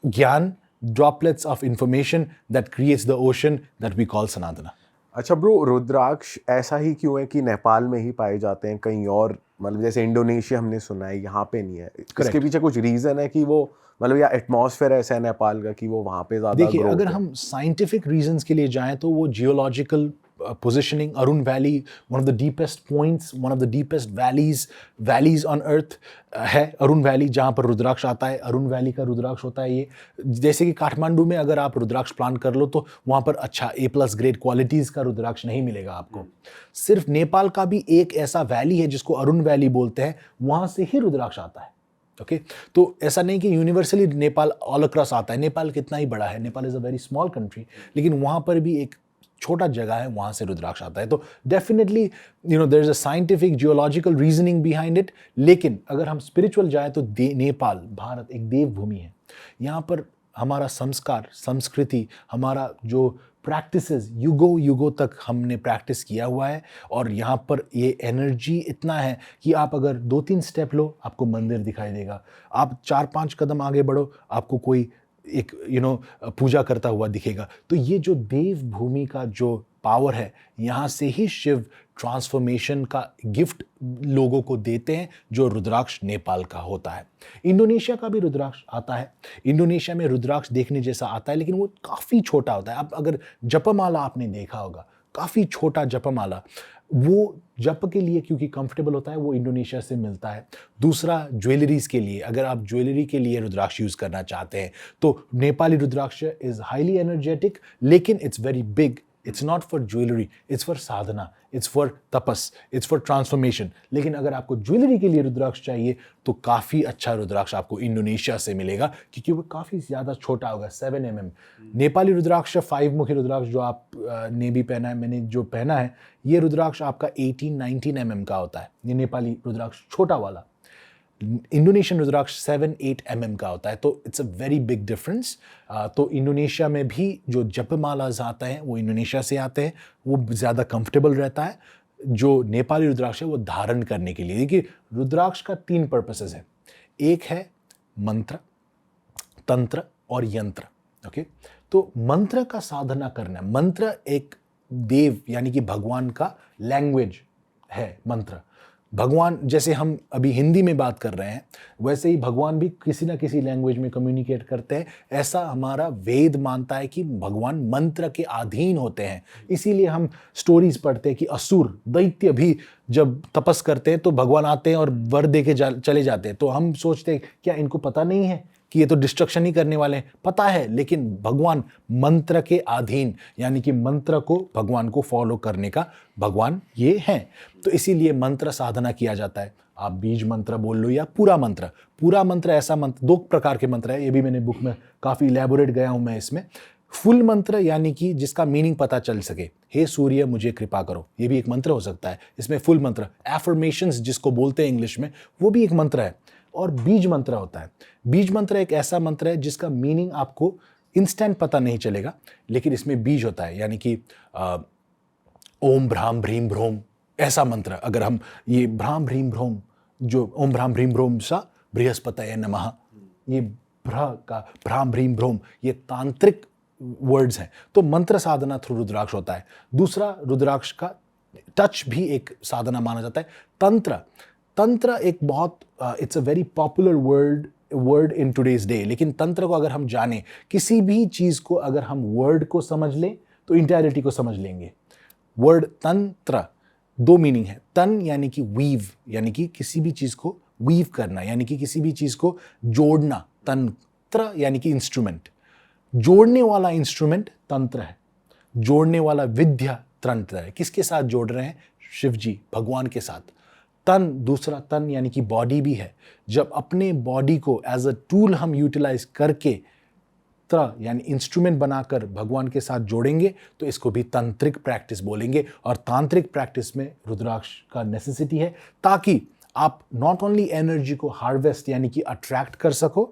gyan, droplets of information that creates the ocean that we call Sanatana. अच्छा ब्रो, रुद्राक्ष ऐसा ही क्यों है कि नेपाल में ही पाए जाते हैं, कहीं और मतलब जैसे इंडोनेशिया हमने सुना है, यहाँ पे नहीं है? इसके पीछे कुछ रीजन है कि वो मतलब या एटमॉस्फेयर ऐसा है नेपाल का कि वो वहाँ पे ज़्यादा? देखिए, अगर हम साइंटिफिक रीजंस के लिए जाएं तो वो geological positioning, Arun valley, one of the deepest points, one of the deepest valleys on earth है अरुण वैली, जहाँ पर रुद्राक्ष आता है। अरुण वैली का रुद्राक्ष होता है ये, जैसे कि काठमांडू में अगर आप रुद्राक्ष प्लान कर लो तो वहाँ पर अच्छा A+ ग्रेड क्वालिटीज़ का रुद्राक्ष नहीं मिलेगा आपको। सिर्फ नेपाल का भी एक ऐसा वैली है जिसको अरुण वैली बोलते हैं, वहाँ से ही रुद्राक्ष आता है। ओके तो ऐसा नहीं कि यूनिवर्सली नेपाल ऑल अक्रॉस आता है। नेपाल कितना ही बड़ा है, Nepal is a very small country, लेकिन वहाँ पर भी एक छोटा जगह है, वहाँ से रुद्राक्ष आता है। तो definitely there is a scientific geological reasoning behind it. लेकिन अगर हम स्पिरिचुअल जाए तो नेपाल, भारत एक देवभूमि है। यहाँ पर हमारा संस्कार, संस्कृति, हमारा जो प्रैक्टिसेस युगों युगों तक हमने प्रैक्टिस किया हुआ है, और यहाँ पर ये एनर्जी इतना है कि आप अगर 2-3 स्टेप लो आपको मंदिर दिखाई देगा, आप 4-5 कदम आगे बढ़ो आपको कोई एक पूजा करता हुआ दिखेगा। तो ये जो देवभूमि का जो पावर है, यहाँ से ही शिव ट्रांसफॉर्मेशन का गिफ्ट लोगों को देते हैं, जो रुद्राक्ष नेपाल का होता है। इंडोनेशिया का भी रुद्राक्ष आता है। इंडोनेशिया में रुद्राक्ष देखने जैसा आता है, लेकिन वो काफ़ी छोटा होता है। अब अगर जपमाला आपने देखा होगा, काफ़ी छोटा जपमाला, वो जप के लिए क्योंकि कंफर्टेबल होता है, वो इंडोनेशिया से मिलता है। दूसरा ज्वेलरीज के लिए, अगर आप ज्वेलरी के लिए रुद्राक्ष यूज़ करना चाहते हैं तो Nepali rudraksha is highly energetic, लेकिन it's very big. It's not for jewellery, it's for sadhana, it's for tapas, it's for transformation. लेकिन अगर आपको ज्वेलरी के लिए रुद्राक्ष चाहिए तो काफ़ी अच्छा रुद्राक्ष आपको इंडोनेशिया से मिलेगा, क्योंकि वो काफ़ी ज़्यादा छोटा होगा, 7 mm। नेपाली रुद्राक्ष 5 मुखी रुद्राक्ष जो आप ने भी पहना है, मैंने जो पहना है, ये रुद्राक्ष आपका 18-19 mm का होता है। ये नेपाली रुद्राक्ष छोटा वाला। इंडोनेशियन रुद्राक्ष 7-8 mm का होता है। तो it's a very big difference. तो इंडोनेशिया में भी जो जपमालाज आते हैं वो इंडोनेशिया से आते हैं, वो ज़्यादा कंफर्टेबल रहता है। जो नेपाली रुद्राक्ष है वो धारण करने के लिए, देखिए रुद्राक्ष का 3 पर्पसेस है। एक है मंत्र, तंत्र और यंत्र। ओके तो मंत्र का साधना करना, मंत्र एक देव यानी कि भगवान का लैंग्वेज है। मंत्र भगवान, जैसे हम अभी हिंदी में बात कर रहे हैं, वैसे ही भगवान भी किसी ना किसी लैंग्वेज में कम्युनिकेट करते हैं। ऐसा हमारा वेद मानता है कि भगवान मंत्र के अधीन होते हैं। इसीलिए हम स्टोरीज पढ़ते हैं कि असुर दैत्य भी जब तपस करते हैं तो भगवान आते हैं और वर दे के चले जाते हैं। तो हम सोचते हैं क्या इनको पता नहीं है कि ये तो डिस्ट्रक्शन ही करने वाले हैं? पता है, लेकिन भगवान मंत्र के अधीन, यानी कि मंत्र को, भगवान को फॉलो करने का भगवान ये हैं। तो इसीलिए मंत्र साधना किया जाता है। आप बीज मंत्र बोल लो या पूरा मंत्र। पूरा मंत्र ऐसा मंत्र, 2 प्रकार के मंत्र है, ये भी मैंने बुक में काफ़ी इलेबोरेट गया हूँ मैं इसमें। फुल मंत्र यानी कि जिसका मीनिंग पता चल सके, हे सूर्य मुझे कृपा करो, ये भी एक मंत्र हो सकता है। इसमें फुल मंत्र, एफर्मेशंस जिसको बोलते हैं इंग्लिश में, वो भी एक मंत्र है। और बीज मंत्र होता है। बीज मंत्र एक ऐसा मंत्र है जिसका मीनिंग आपको इंस्टेंट पता नहीं चलेगा, लेकिन इसमें बीज होता है, यानी कि ओम भ्राम भ्रीम भ्रोम, ऐसा मंत्र। अगर हम ये भ्राम भ्रीम भ्रोम, जो ओम भ्राम भ्रीम भ्रोम सा बृहस्पतये नमः, ये का भ्राम भ्रीम भ्रोम, ये तांत्रिक वर्ड्स हैं। तो मंत्र साधना थ्रू रुद्राक्ष होता है। दूसरा, रुद्राक्ष का टच भी एक साधना माना जाता है। तंत्र, तंत्र एक बहुत it's a very popular word in today's day. लेकिन तंत्र को अगर हम जाने, किसी भी चीज़ को अगर हम वर्ड को समझ लें तो इंटायरिटी को समझ लेंगे। वर्ड तंत्र 2 मीनिंग है। तन यानी कि वीव, यानी कि किसी भी चीज़ को वीव करना, यानी कि किसी भी चीज़ को जोड़ना। तंत्र यानी कि इंस्ट्रूमेंट, जोड़ने वाला इंस्ट्रूमेंट तंत्र है। जोड़ने वाला विद्या तंत्र है। किसके साथ जोड़ रहे हैं? शिव जी, भगवान के साथ। तन, दूसरा तन यानी कि बॉडी भी है। जब अपने बॉडी को एज अ टूल हम यूटिलाइज करके यानी इंस्ट्रूमेंट बनाकर भगवान के साथ जोड़ेंगे तो इसको भी तांत्रिक प्रैक्टिस बोलेंगे। और तांत्रिक प्रैक्टिस में रुद्राक्ष का नेसेसिटी है, ताकि आप नॉट ओनली एनर्जी को हार्वेस्ट यानी कि अट्रैक्ट कर सको,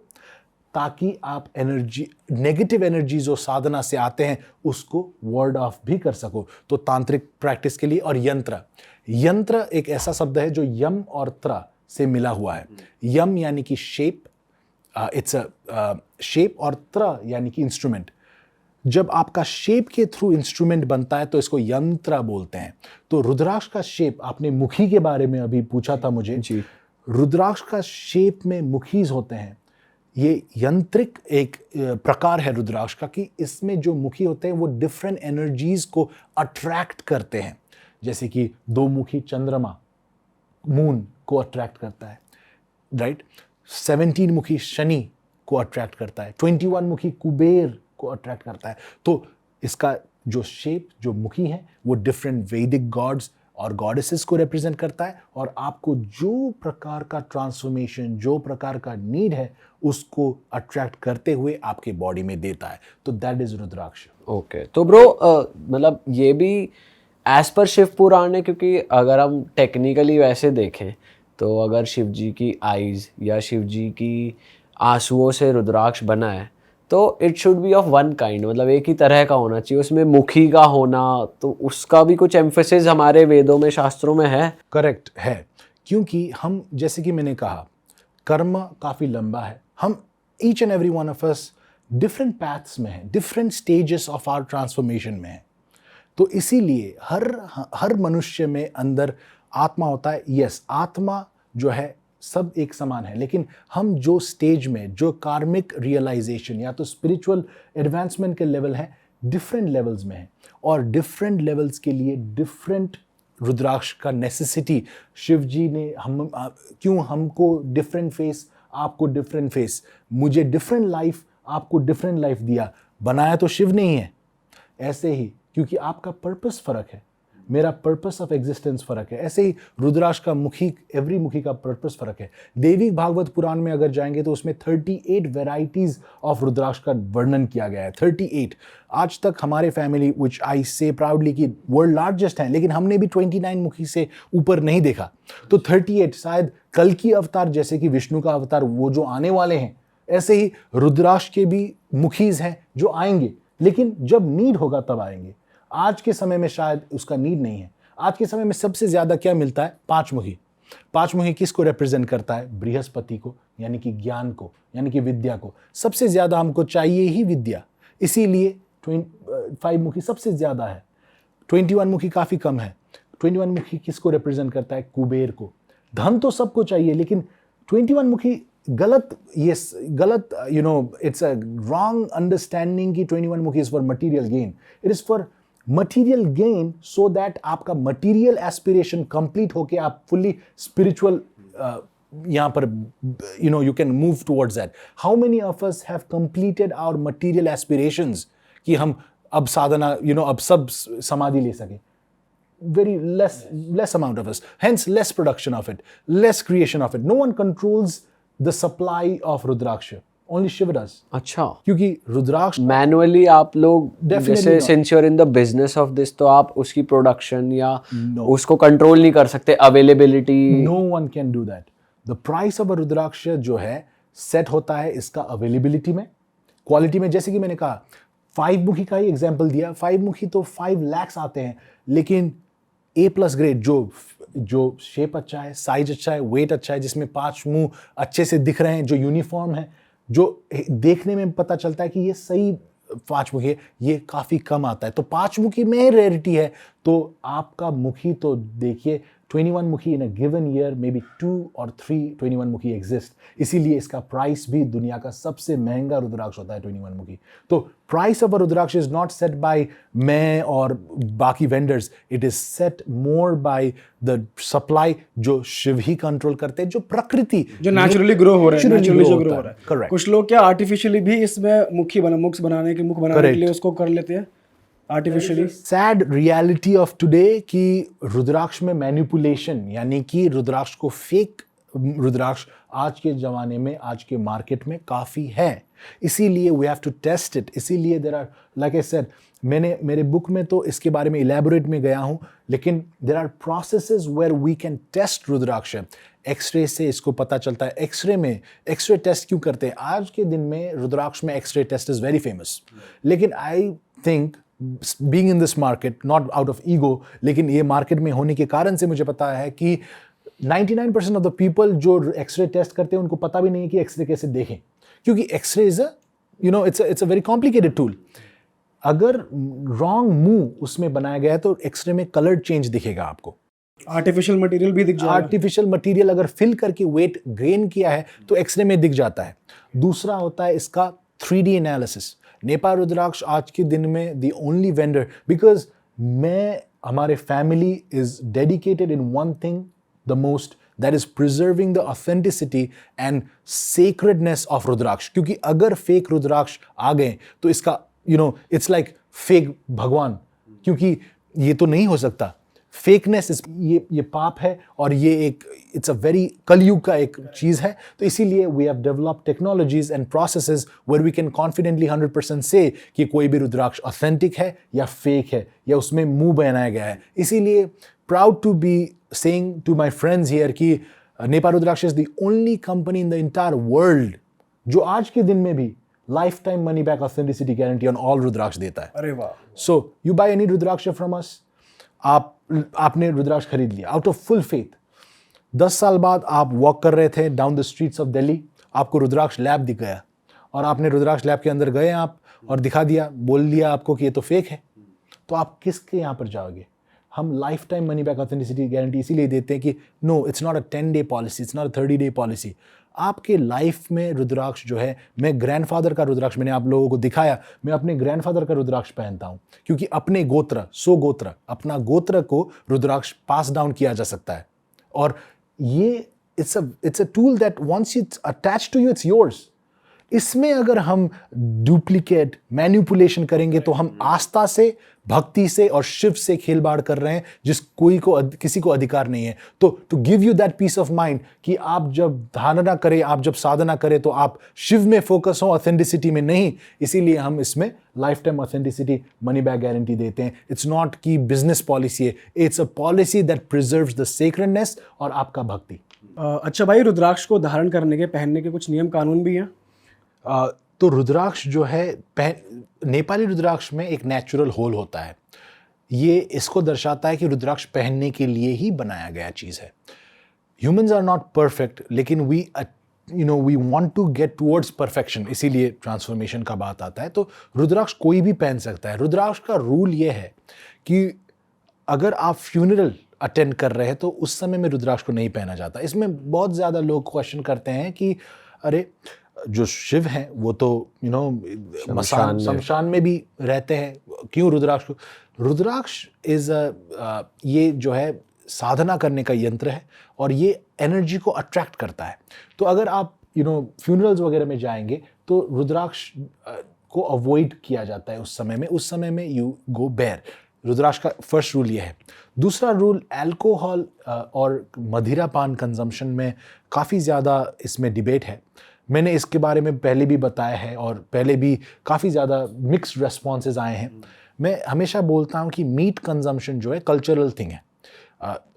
ताकि आप एनर्जी, नेगेटिव एनर्जी जो साधना से आते हैं उसको वर्ड ऑफ भी कर सको। तो तांत्रिक प्रैक्टिस के लिए। और यंत्र, यंत्र एक ऐसा शब्द है जो यम और त्र से मिला हुआ है। यम यानी कि शेप, इट्स अ शेप, और त्र यानी कि इंस्ट्रूमेंट। जब आपका शेप के थ्रू इंस्ट्रूमेंट बनता है तो इसको यंत्र बोलते हैं। तो रुद्राक्ष का शेप, आपने मुखी के बारे में अभी पूछा था मुझे जी। रुद्राक्ष का शेप में मुखीज होते हैं। ये यंत्रिक एक प्रकार है रुद्राक्ष का, कि इसमें जो मुखी होते हैं वो डिफरेंट एनर्जीज को अट्रैक्ट करते हैं। जैसे कि 2 मुखी चंद्रमा मून को अट्रैक्ट करता है, राइट। 17 मुखी शनि को अट्रैक्ट करता है। 21 मुखी कुबेर को अट्रैक्ट करता है। तो इसका जो शेप, जो मुखी है, वो डिफरेंट वैदिक गॉड्स और गॉडेसेस को रिप्रेजेंट करता है, और आपको जो प्रकार का ट्रांसफॉर्मेशन, जो प्रकार का नीड है, उसको अट्रैक्ट करते हुए आपके बॉडी में देता है। तो दैट इज रुद्राक्ष। ओके, तो ब्रो मतलब ये भी एज पर शिव पुराण है, क्योंकि अगर हम टेक्निकली वैसे देखें तो अगर शिव जी की आईज या शिव जी की आंसुओं से रुद्राक्ष बना है तो it should be of one kind, मतलब एक ही तरह का होना चाहिए, उसमें मुखी का होना, तो उसका भी कुछ एम्फेसिस हमारे वेदों में, शास्त्रों में है। करेक्ट है, क्योंकि हम, जैसे कि मैंने कहा, कर्म काफ़ी लंबा है। हम each and every one of us different paths में हैं, different stages of our transformation में हैं। तो इसीलिए हर मनुष्य में अंदर आत्मा होता है। यस, आत्मा जो है सब एक समान है, लेकिन हम जो स्टेज में, जो कार्मिक रियलाइजेशन या तो स्पिरिचुअल एडवांसमेंट के लेवल हैं, डिफरेंट लेवल्स में हैं, और डिफरेंट लेवल्स के लिए डिफरेंट रुद्राक्ष का नेसेसिटी शिव जी ने क्यों हमको डिफरेंट फेस, आपको डिफरेंट फेस, मुझे डिफरेंट लाइफ, आपको डिफरेंट लाइफ दिया, बनाया तो शिव नहीं है। ऐसे ही क्योंकि आपका पर्पस फर्क है, मेरा पर्पस ऑफ एग्जिस्टेंस फर्क है, ऐसे ही रुद्राक्ष का एवरी मुखी का पर्पस फर्क है। देवी भागवत पुराण में अगर जाएंगे तो उसमें 38 वेराइटीज ऑफ रुद्राक्ष का वर्णन किया गया है। 38 आज तक हमारे फैमिली, विच आई से प्राउडली कि वर्ल्ड लार्जेस्ट है, लेकिन हमने भी 29 मुखी से ऊपर नहीं देखा। तो 38 शायद कल की अवतार, जैसे कि विष्णु का अवतार वो जो आने वाले हैं, ऐसे ही रुद्राक्ष के भी मुखीज हैं जो आएंगे, लेकिन जब नीड होगा तब आएंगे। आज के समय में शायद उसका नीड नहीं है। आज के समय में सबसे ज्यादा क्या मिलता है? पांचमुखी। पांचमुखी किसको रिप्रेजेंट करता है? बृहस्पति को, यानी कि ज्ञान को, यानी कि विद्या को। सबसे ज्यादा हमको चाहिए ही विद्या, इसीलिए 5 मुखी सबसे ज्यादा है। 21 मुखी काफी कम है। 21 मुखी किसको रिप्रेजेंट करता है? कुबेर को। धन तो सबको चाहिए, लेकिन 21 मुखी गलत, इट्स अ रॉन्ग अंडरस्टैंडिंग कि 21 mukhi is for material gain. It is for material gain so that आपका मटीरियल एस्पिरेशन कंप्लीट होके आप फुल्ली स्पिरिचुअल यहाँ पर you can move towards that. How many of us have completed our material aspirations कि हम अब साधना, अब सब समाधि ले सके? Very less amount of us, hence less production of it, less creation of it. No one controls the supply of rudraksha, only Shiva does. अच्छा, क्योंकि रुद्राक्ष मैनुअली आप लोग, Definitely जैसे not. Since you are in the business of this, तो आप उसकी प्रोडक्शन या No. उसको कंट्रोल नहीं कर सकते, availability? no one can do that. The price of a रुद्राक्ष जो है सेट होता है इसका अवेलेबिलिटी में, क्वालिटी में। जैसे कि मैंने कहा 5 मुखी का ही एग्जाम्पल दिया। 5 मुखी तो 5 lakhs आते हैं, लेकिन A+ ग्रेड जो शेप अच्छा है, साइज अच्छा है, वेट अच्छा है, जिसमें 5 मुंह अच्छे से दिख रहे हैं, जो यूनिफॉर्म है, जो देखने में पता चलता है कि ये सही 5 मुखी है, ये काफ़ी कम आता है। तो 5 मुखी में रेयरिटी है। तो आपका मुखी तो देखिए, 21 mukhi in a given year may be 2 or 3 21 मुखी एग्जिस्ट। इसीलिए इसका प्राइस भी दुनिया का सबसे महंगा रुद्राक्ष होता है 21 मुखी। तो price of a rudraksha is not set by मैं और बाकी vendors, it is set more by the supply जो शिव ही कंट्रोल करते हैं, जो प्रकृति जो नेचुरली ग्रो हो रहा है, naturally नेचुरली जो grow ग्रो हो होता रहा है। है। Correct. कुछ लोग क्या आर्टिफिशियली भी इसमें मुख बनाने के Correct. लिए उसको कर लेते हैं artificially. Sad reality of today कि रुद्राक्ष में मैनिपुलेशन, यानी कि रुद्राक्ष को फेक रुद्राक्ष आज के ज़माने में, आज के मार्केट में काफ़ी है। इसीलिए we have to test it. इसीलिए there are, like I said, मैंने मेरे बुक में तो इसके बारे में इलेबोरेट में गया हूँ, लेकिन there are processes where we can test rudraksha. X-ray से इसको पता चलता है। एक्सरे टेस्ट क्यों करते हैं? आज के दिन में रुद्राक्ष में x-ray test is very famous. लेकिन I think being in this market, not out of ego, लेकिन ये मार्केट में होने के कारण से मुझे पता है कि 99% ऑफ द पीपल जो एक्सरे टेस्ट करते हैं उनको पता भी नहीं है कि एक्सरे कैसे देखें, क्योंकि X-ray is it's a very complicated tool. अगर रॉन्ग मुंह उसमें बनाया गया है तो एक्सरे में कलर चेंज दिखेगा आपको। आर्टिफिशियल मटेरियल भी दिख जाएगा। आर्टिफिशियल मटेरियल अगर फिल करके वेट गेन किया है तो एक्सरे में दिख जाता है। दूसरा होता है इसका 3D एनालिसिस। नेपाल रुद्राक्ष आज के दिन में द ओनली वेंडर, बिकॉज हमारे family is dedicated in one thing the most, that is preserving the authenticity and sacredness of rudraksha. क्योंकि अगर फेक रुद्राक्ष आ गए तो इसका इट्स लाइक फेक भगवान, क्योंकि ये तो नहीं हो सकता। फेकनेस ये पाप है और ये एक इट्स अ वेरी कलयुग का एक चीज़ है। तो इसीलिए we have developed technologies and processes where we can confidently 100% से कि कोई भी रुद्राक्ष ऑथेंटिक है या फेक है या उसमें मुंह बनाया गया है। इसीलिए proud to be saying to my friends here कि Nepal Rudraksha is the only company in the entire world जो आज के दिन में भी life time money back authenticity guarantee on all rudraksha देता है। अरे वाह। So you buy any rudraksha from us, आपने रुद्राक्ष खरीद लिया आउट ऑफ फुल फेथ, 10 साल बाद आप वॉक कर रहे थे down the streets of Delhi, आपको रुद्राक्ष लैब दिख गया और आपने रुद्राक्ष लैब के अंदर गए आप और दिखा दिया, बोल दिया आपको कि ये तो फेक है, तो आप किसके यहाँ पर जाओगे? हम life time money back authenticity guarantee इसीलिए देते हैं कि no it's not a 10-day policy, it's not a 30-day policy. आपके लाइफ में रुद्राक्ष जो है, मैं ग्रैंडफादर का रुद्राक्ष मैंने आप लोगों को दिखाया, मैं अपने ग्रैंडफादर का रुद्राक्ष पहनता हूं क्योंकि अपने गोत्र गोत्र अपना गोत्र को रुद्राक्ष पास डाउन किया जा सकता है और ये it's a tool that once it's attached to you it's yours. इसमें अगर हम डुप्लीकेट मैनिपुलेशन करेंगे तो हम आस्था से, भक्ति से और शिव से खेलबाड़ कर रहे हैं जिस किसी को अधिकार नहीं है। तो to give you that peace of mind कि आप जब धारणा करें, आप जब साधना करें तो आप शिव में फोकस हो, ऑथेंटिसिटी में नहीं। इसीलिए हम इसमें life time authenticity money back guarantee देते हैं। इट्स नॉट कि बिजनेस पॉलिसी है, it's a policy that preserves the sacredness और आपका भक्ति। अच्छा भाई, रुद्राक्ष को धारण करने के, पहनने के कुछ नियम कानून भी हैं? तो रुद्राक्ष जो है, नेपाली रुद्राक्ष में एक नेचुरल होल होता है। ये इसको दर्शाता है कि रुद्राक्ष पहनने के लिए ही बनाया गया चीज़ है। ह्यूमंस आर नॉट परफेक्ट, लेकिन we want to get towards perfection, इसीलिए ट्रांसफॉर्मेशन का बात आता है। तो रुद्राक्ष कोई भी पहन सकता है। रुद्राक्ष का रूल ये है कि अगर आप फ्यूनरल अटेंड कर रहे हैं तो उस समय में रुद्राक्ष को नहीं पहना जाता। इसमें बहुत ज़्यादा लोग क्वेश्चन करते हैं कि अरे जो शिव हैं वो तो शमशान में भी रहते हैं, क्यों रुद्राक्ष को? रुद्राक्ष इज ये जो है साधना करने का यंत्र है और ये एनर्जी को अट्रैक्ट करता है। तो अगर आप फ्यूनरल्स वगैरह में जाएंगे तो रुद्राक्ष को अवॉइड किया जाता है उस समय में यू गो बेयर। रुद्राक्ष का फर्स्ट रूल ये है। दूसरा रूल, अल्कोहल और मदिरा पान कंजम्पशन में काफ़ी ज़्यादा इसमें डिबेट है। मैंने इसके बारे में पहले भी बताया है और पहले भी काफ़ी ज़्यादा मिक्स्ड रेस्पॉन्सेज आए हैं। मैं हमेशा बोलता हूँ कि मीट कंजम्पशन जो है कल्चरल थिंग है।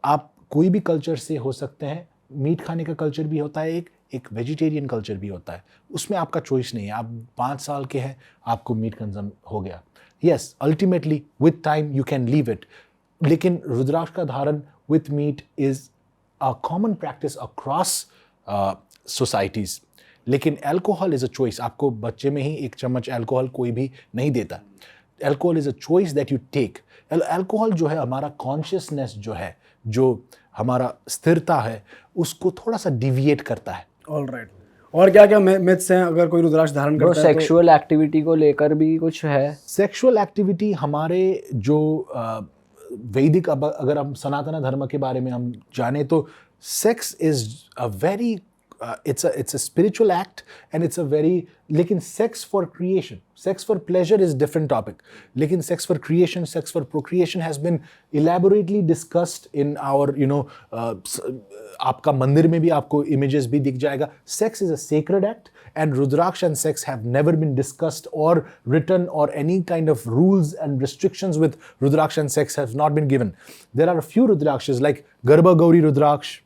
आप कोई भी कल्चर से हो सकते हैं, मीट खाने का कल्चर भी होता है, एक वेजिटेरियन कल्चर भी होता है, उसमें आपका चॉइस नहीं है। आप 5 साल के हैं, आपको मीट कंज्यूम हो गया, yes ultimately with time you can leave it. लेकिन रुद्राक्ष का धारण with meat is a common practice across societies. लेकिन अल्कोहल इज़ अ चॉइस। आपको बच्चे में ही 1 चम्मच अल्कोहल कोई भी नहीं देता। Alcohol is a choice that you take. Alcohol जो है हमारा कॉन्शियसनेस जो है, जो हमारा स्थिरता है, उसको थोड़ा सा डिविएट करता है। ऑलराइट। और क्या क्या मिथ्स हैं अगर कोई रुद्राक्ष धारण करता है? सेक्सुअल एक्टिविटी को लेकर भी कुछ है? सेक्सुअल एक्टिविटी हमारे जो वैदिक, अगर हम सनातन धर्म के बारे में हम जाने तो sex is a very it's a spiritual act and it's a very, लेकिन sex for creation, sex for pleasure is different topic, लेकिन sex for creation, sex for procreation has been elaborately discussed in our आपका मंदिर में भी आपको images भी दिख जाएगा। Sex is a sacred act and Rudraksh and sex have never been discussed or written, or any kind of rules and restrictions with Rudraksh and sex have not been given. There are a few Rudrakshas like Garbha Gauri Rudraksh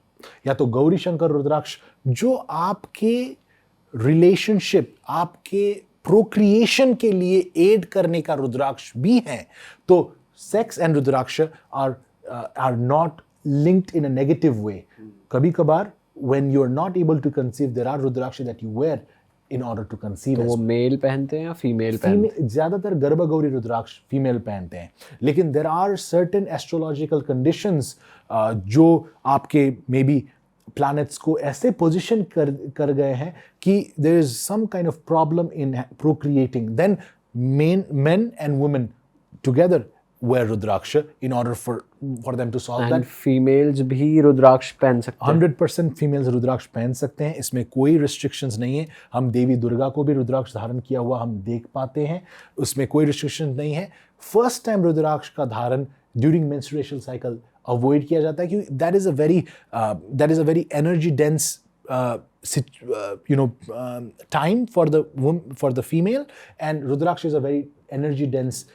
या तो गौरी शंकर रुद्राक्ष, जो आपके रिलेशनशिप, आपके प्रोक्रिएशन के लिए एड करने का रुद्राक्ष भी है। तो sex and rudraksha are not linked in a negative way. कभी कभार when you are not able to conceive, there are rudraksha that you wear in order to conceive। तो वो मेल पहनते हैं या फीमेल पहनते हैं? ज्यादातर गर्भ गौरी रुद्राक्ष फीमेल पहनते हैं, लेकिन there are certain astrological conditions जो आपके मे बी प्लैनेट्स को ऐसे पोजीशन कर गए हैं कि there is some kind of problem in procreating, then men and women together wear rudraksha in order for them to solve that। Females भी रुद्राक्ष पहन सकते हैं? 100% फीमेल्स रुद्राक्ष पहन सकते हैं, इसमें कोई रिस्ट्रिक्शंस नहीं है। हम देवी दुर्गा को भी रुद्राक्ष धारण किया हुआ हम देख पाते हैं, उसमें कोई रिस्ट्रिक्शंस नहीं है। फर्स्ट टाइम रुद्राक्ष का धारण ड्यूरिंग मेंस्ट्रुएशनल साइकिल अवॉइड किया जाता है, क्योंकि that is a very energy dense time for the female, and Rudraksh is a very energy dense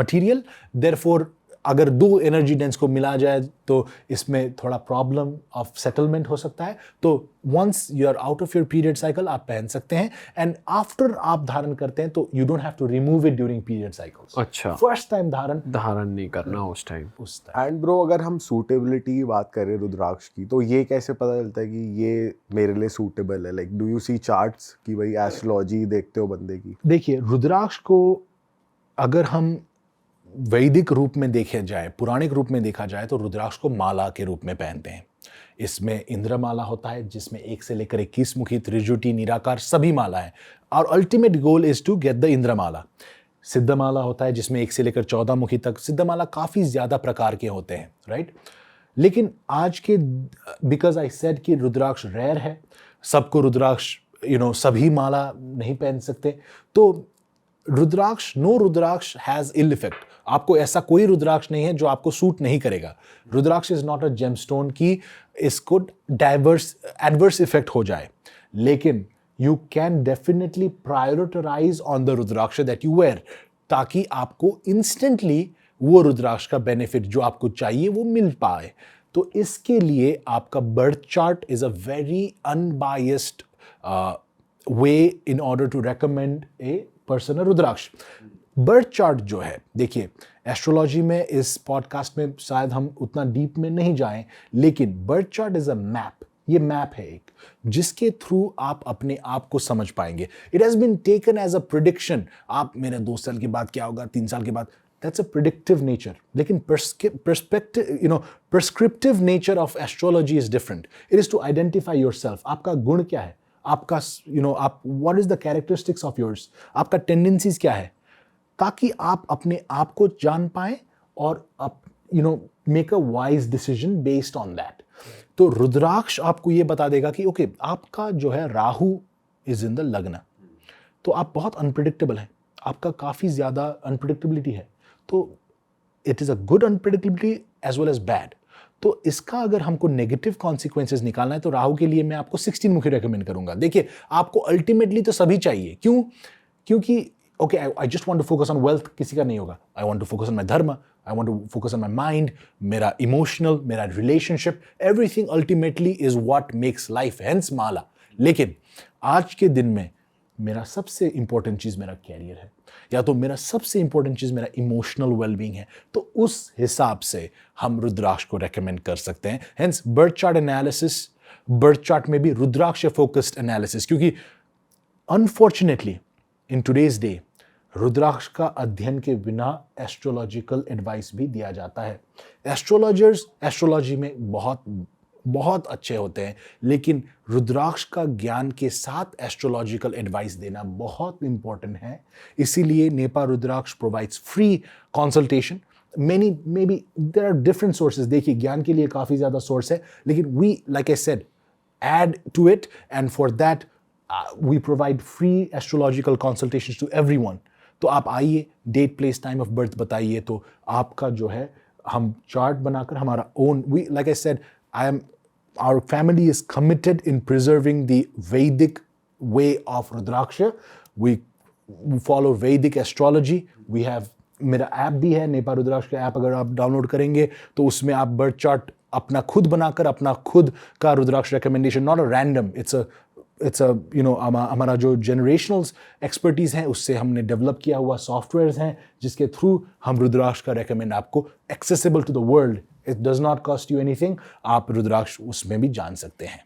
material. Therefore अगर दो एनर्जी डेंस को मिला जाए तो इसमें थोड़ा प्रॉब्लम ऑफ सेटलमेंट हो सकता है. तो once you are out of your period cycle आप पहन सकते हैं, एंड आफ्टर आप धारण करते हैं तो you don't have to remove it during period cycles. अच्छा, फर्स्ट टाइम धारण नहीं करना उस टाइम. एंड ब्रो अगर हम सूटेबिलिटी की बात करें रुद्राक्ष की, तो ये कैसे पता चलता है कि ये मेरे लिए सूटेबल है? Like do you see charts कि भाई एस्ट्रोलॉजी देखते हो बंदे की? देखिए, रुद्राक्ष को अगर हम वैदिक रूप में देखे जाए, पुराणिक रूप में देखा जाए, तो रुद्राक्ष को माला के रूप में पहनते हैं. इसमें इंद्रमाला होता है जिसमें 1 से लेकर 21 मुखी, त्रिजुटी, निराकार सभी माला है, और ultimate goal is to get the Indramala. Siddhamala होता है जिसमें 1 से लेकर 14 मुखी तक. सिद्धमाला काफ़ी ज़्यादा प्रकार के होते हैं, राइट. लेकिन आज के, बिकॉज आई सेड कि रुद्राक्ष रेयर है, सबको रुद्राक्ष सभी माला नहीं पहन सकते, तो rudraksha, no rudraksha has ill effect. आपको ऐसा कोई रुद्राक्ष नहीं है जो आपको सूट नहीं करेगा. Rudraksha is not a gemstone कि इसको एडवर्स इफेक्ट हो जाए, लेकिन you can definitely prioritise on the rudraksha that you wear, ताकि आपको इंस्टेंटली वो रुद्राक्ष का बेनिफिट जो आपको चाहिए वो मिल पाए. तो इसके लिए आपका birth chart is a very unbiased way in order to recommend a person rudraksha. Birth chart जो है, देखिए एस्ट्रोलॉजी में इस पॉडकास्ट में शायद हम उतना डीप में नहीं जाएं, लेकिन birth chart is a map. ये मैप है एक, जिसके थ्रू आप अपने आप को समझ पाएंगे. It has been taken as a prediction. आप मेरे 2 साल के बाद क्या होगा, 3 साल के बाद, दैट्स अ प्रिडिक्टिव नेचर. लेकिन prescriptive nature of astrology is different. It is to identify yourself. आपका गुण क्या है, आपका आप what is the characteristics of yours, आपका टेंडेंसीज क्या है, ताकि आप अपने आप को जान पाएं और आप make a wise decision based on that. तो रुद्राक्ष आपको ये बता देगा कि ओके, आपका जो है राहु इज इन द लग्न, तो आप बहुत अनप्रिडिक्टेबल हैं, आपका काफ़ी ज़्यादा अनप्रिडिक्टेबिलिटी है. तो it is a good unpredictability as well as bad. तो इसका अगर हमको नेगेटिव कॉन्सिक्वेंसेस निकालना है तो राहु के लिए मैं आपको 16 मुखी रेकमेंड करूंगा. देखिए, आपको अल्टीमेटली तो सभी चाहिए. क्यों? क्योंकि okay, I just want to focus on wealth, किसी का नहीं होगा. I want to focus on my dharma, I want to focus on my mind, मेरा इमोशनल, मेरा relationship, everything ultimately is what makes life, hence mala. लेकिन आज के दिन में मेरा सबसे इंपॉर्टेंट चीज़ मेरा कैरियर है, या तो मेरा सबसे इंपॉर्टेंट चीज़ मेरा इमोशनल वेलबींग है. तो उस हिसाब से हम रुद्राक्ष को रेकमेंड कर सकते हैं. Hence birth chart analysis, birth chart में भी रुद्राक्ष फोकस्ड एनालिसिस, क्योंकि अनफॉर्चुनेटली इन टुडेज डे रुद्राक्ष का अध्ययन के बिना एस्ट्रोलॉजिकल एडवाइस भी दिया जाता है. एस्ट्रोलॉजर्स एस्ट्रोलॉजी में बहुत अच्छे होते हैं, लेकिन रुद्राक्ष का ज्ञान के साथ एस्ट्रोलॉजिकल एडवाइस देना बहुत इंपॉर्टेंट है. इसीलिए Nepa Rudraksha provides free consultation. May be there are different sources. देखिए, ज्ञान के लिए काफ़ी ज़्यादा सोर्स है, लेकिन we, like I said, add to it, and for that we provide free astrological consultations to everyone. तो आप आइए, date, place, time of birth बताइए, तो आपका जो है हम चार्ट बनाकर हमारा own, we, like I said, our family is committed in preserving the Vedic way of Rudraksha. We follow Vedic astrology. We have, मेरा ऐप भी है, नेपा रुद्राक्ष का ऐप अगर आप डाउनलोड करेंगे तो उसमें आप बर्थ चार्ट अपना खुद बनाकर अपना खुद का rudraksha recommendation, not a random, it's a हमारा जो जनरेशनल एक्सपर्टीज़ हैं उससे हमने डेवलप किया हुआ सॉफ्टवेयर्स हैं जिसके थ्रू हम रुद्राक्ष का रेकमेंड आपको accessible to the world. It does not cost you anything. आप रुद्राक्ष उसमें भी जान सकते हैं.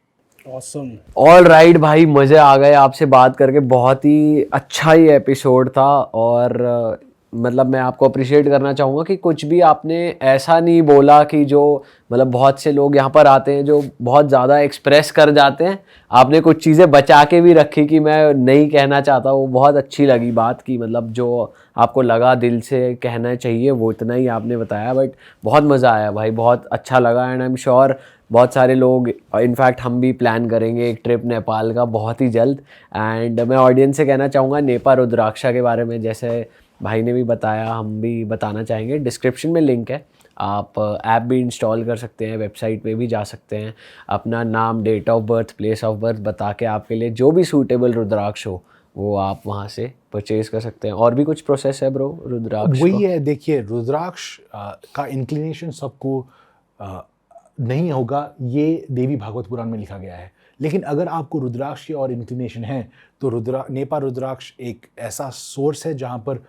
Awesome. ऑल राइट भाई, मज़े आ गए आपसे बात करके. बहुत ही अच्छा ही एपिसोड था, और मतलब मैं आपको अप्रिशिएट करना चाहूँगा कि कुछ भी आपने ऐसा नहीं बोला कि जो, मतलब बहुत से लोग यहाँ पर आते हैं जो बहुत ज़्यादा एक्सप्रेस कर जाते हैं. आपने कुछ चीज़ें बचा के भी रखी कि मैं नहीं कहना चाहता. वो बहुत अच्छी लगी बात की, मतलब जो आपको लगा दिल से कहना चाहिए वो इतना ही आपने बताया. बट बहुत मज़ा आया भाई, बहुत अच्छा लगा. एंड आई एम श्योर बहुत सारे लोग, इनफैक्ट हम भी प्लान करेंगे एक ट्रिप नेपाल का बहुत ही जल्द. एंड मैं ऑडियंस से कहना चाहूँगा नेपा रुद्राक्षा के बारे में, जैसे भाई ने भी बताया, हम भी बताना चाहेंगे, डिस्क्रिप्शन में लिंक है, आप ऐप भी इंस्टॉल कर सकते हैं, वेबसाइट पे भी जा सकते हैं, अपना नाम, date of birth, place of birth बता के आपके लिए जो भी सूटेबल रुद्राक्ष हो वो आप वहाँ से परचेज कर सकते हैं। और भी कुछ प्रोसेस है ब्रो रुद्राक्ष वही को? है, देखिए रुद्राक्ष का इंक्लिनेशन सबको नहीं होगा, ये देवी भागवत पुराण में लिखा गया है। लेकिन अगर आपको रुद्राक्ष की और इंक्लिनेशन है तो नेपा रुद्राक्ष एक ऐसा सोर्स है जहाँ पर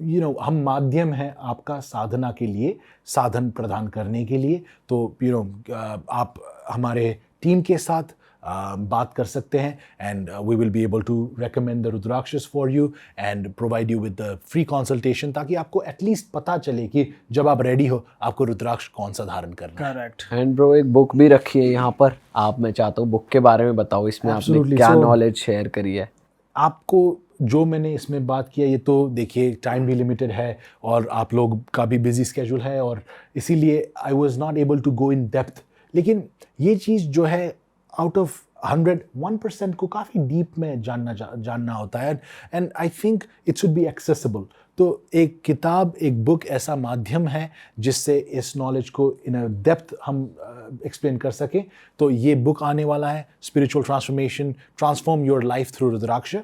यू नो हम माध्यम हैं आपका साधना के लिए, साधन प्रदान करने के लिए। तो यू नो आप हमारे टीम के साथ बात कर सकते हैं and we will be able to recommend the rudrakshas for you and provide you with the free consultation, ताकि आपको एटलीस्ट पता चले कि जब आप रेडी हो आपको रुद्राक्ष कौन सा धारण करना है। करेक्ट। एंड ब्रो एक बुक भी रखी है यहाँ पर, आप, मैं चाहता हूँ बुक के बारे में बताओ, इसमें आपने Absolutely. क्या So- नॉलेज शेयर करी है? आपको जो मैंने इसमें बात किया, ये तो देखिए टाइम भी लिमिटेड है और आप लोग का भी बिजी स्केड्यूल है और इसीलिए I was not able to go in depth. लेकिन ये चीज़ जो है आउट ऑफ 101% को काफ़ी डीप में जानना होता है and I think it should be accessible. तो एक किताब, एक बुक ऐसा माध्यम है जिससे इस नॉलेज को इन अ डेप्थ हम एक्सप्लेन कर सकें। तो ये बुक आने वाला है, spiritual transformation, transform your life through rudraksha.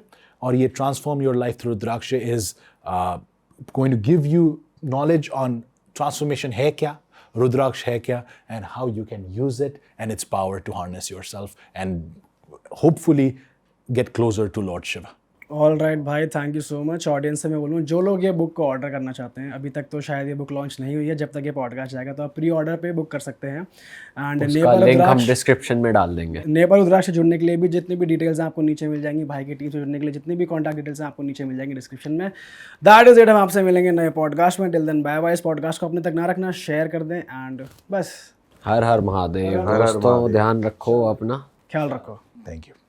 और ये transform your life through rudraksha is going to give you knowledge on transformation है क्या, रुद्राक्ष है क्या, and how you can use it and its power to harness yourself and hopefully get closer to Lord Shiva. All right भाई, thank you so much. Audience से मैं बोलूँ, जो लोग ये बुक को ऑर्डर करना चाहते हैं, अभी तक तो शायद ये बुक लॉन्च नहीं हुई है, जब तक ये पॉडकास्ट जाएगा तो आप प्री ऑर्डर पे बुक कर सकते हैं। एंड उसका लिंक हम डिस्क्रिप्शन में डाल देंगे। नेपाल रुद्राक्ष से जुड़ने के लिए भी जितनी भी डिटेल्स हैं आपको नीचे मिल जाएंगी, भाई की टीम से जुड़ने के लिए जितनी भी कॉन्टैक्ट डिटेल्स हैं आपको नीचे मिल जाएंगी डिस्क्रिप्शन में। दैट इज इट, हम आपसे मिलेंगे नए पॉडकास्ट में। Till then bye bye. इस पॉडकास्ट को अपने तक ना रखना, शेयर कर दें एंड बस। हर हर महादेव दोस्तों, ध्यान रखो अपना, ख्याल रखो। Thank you.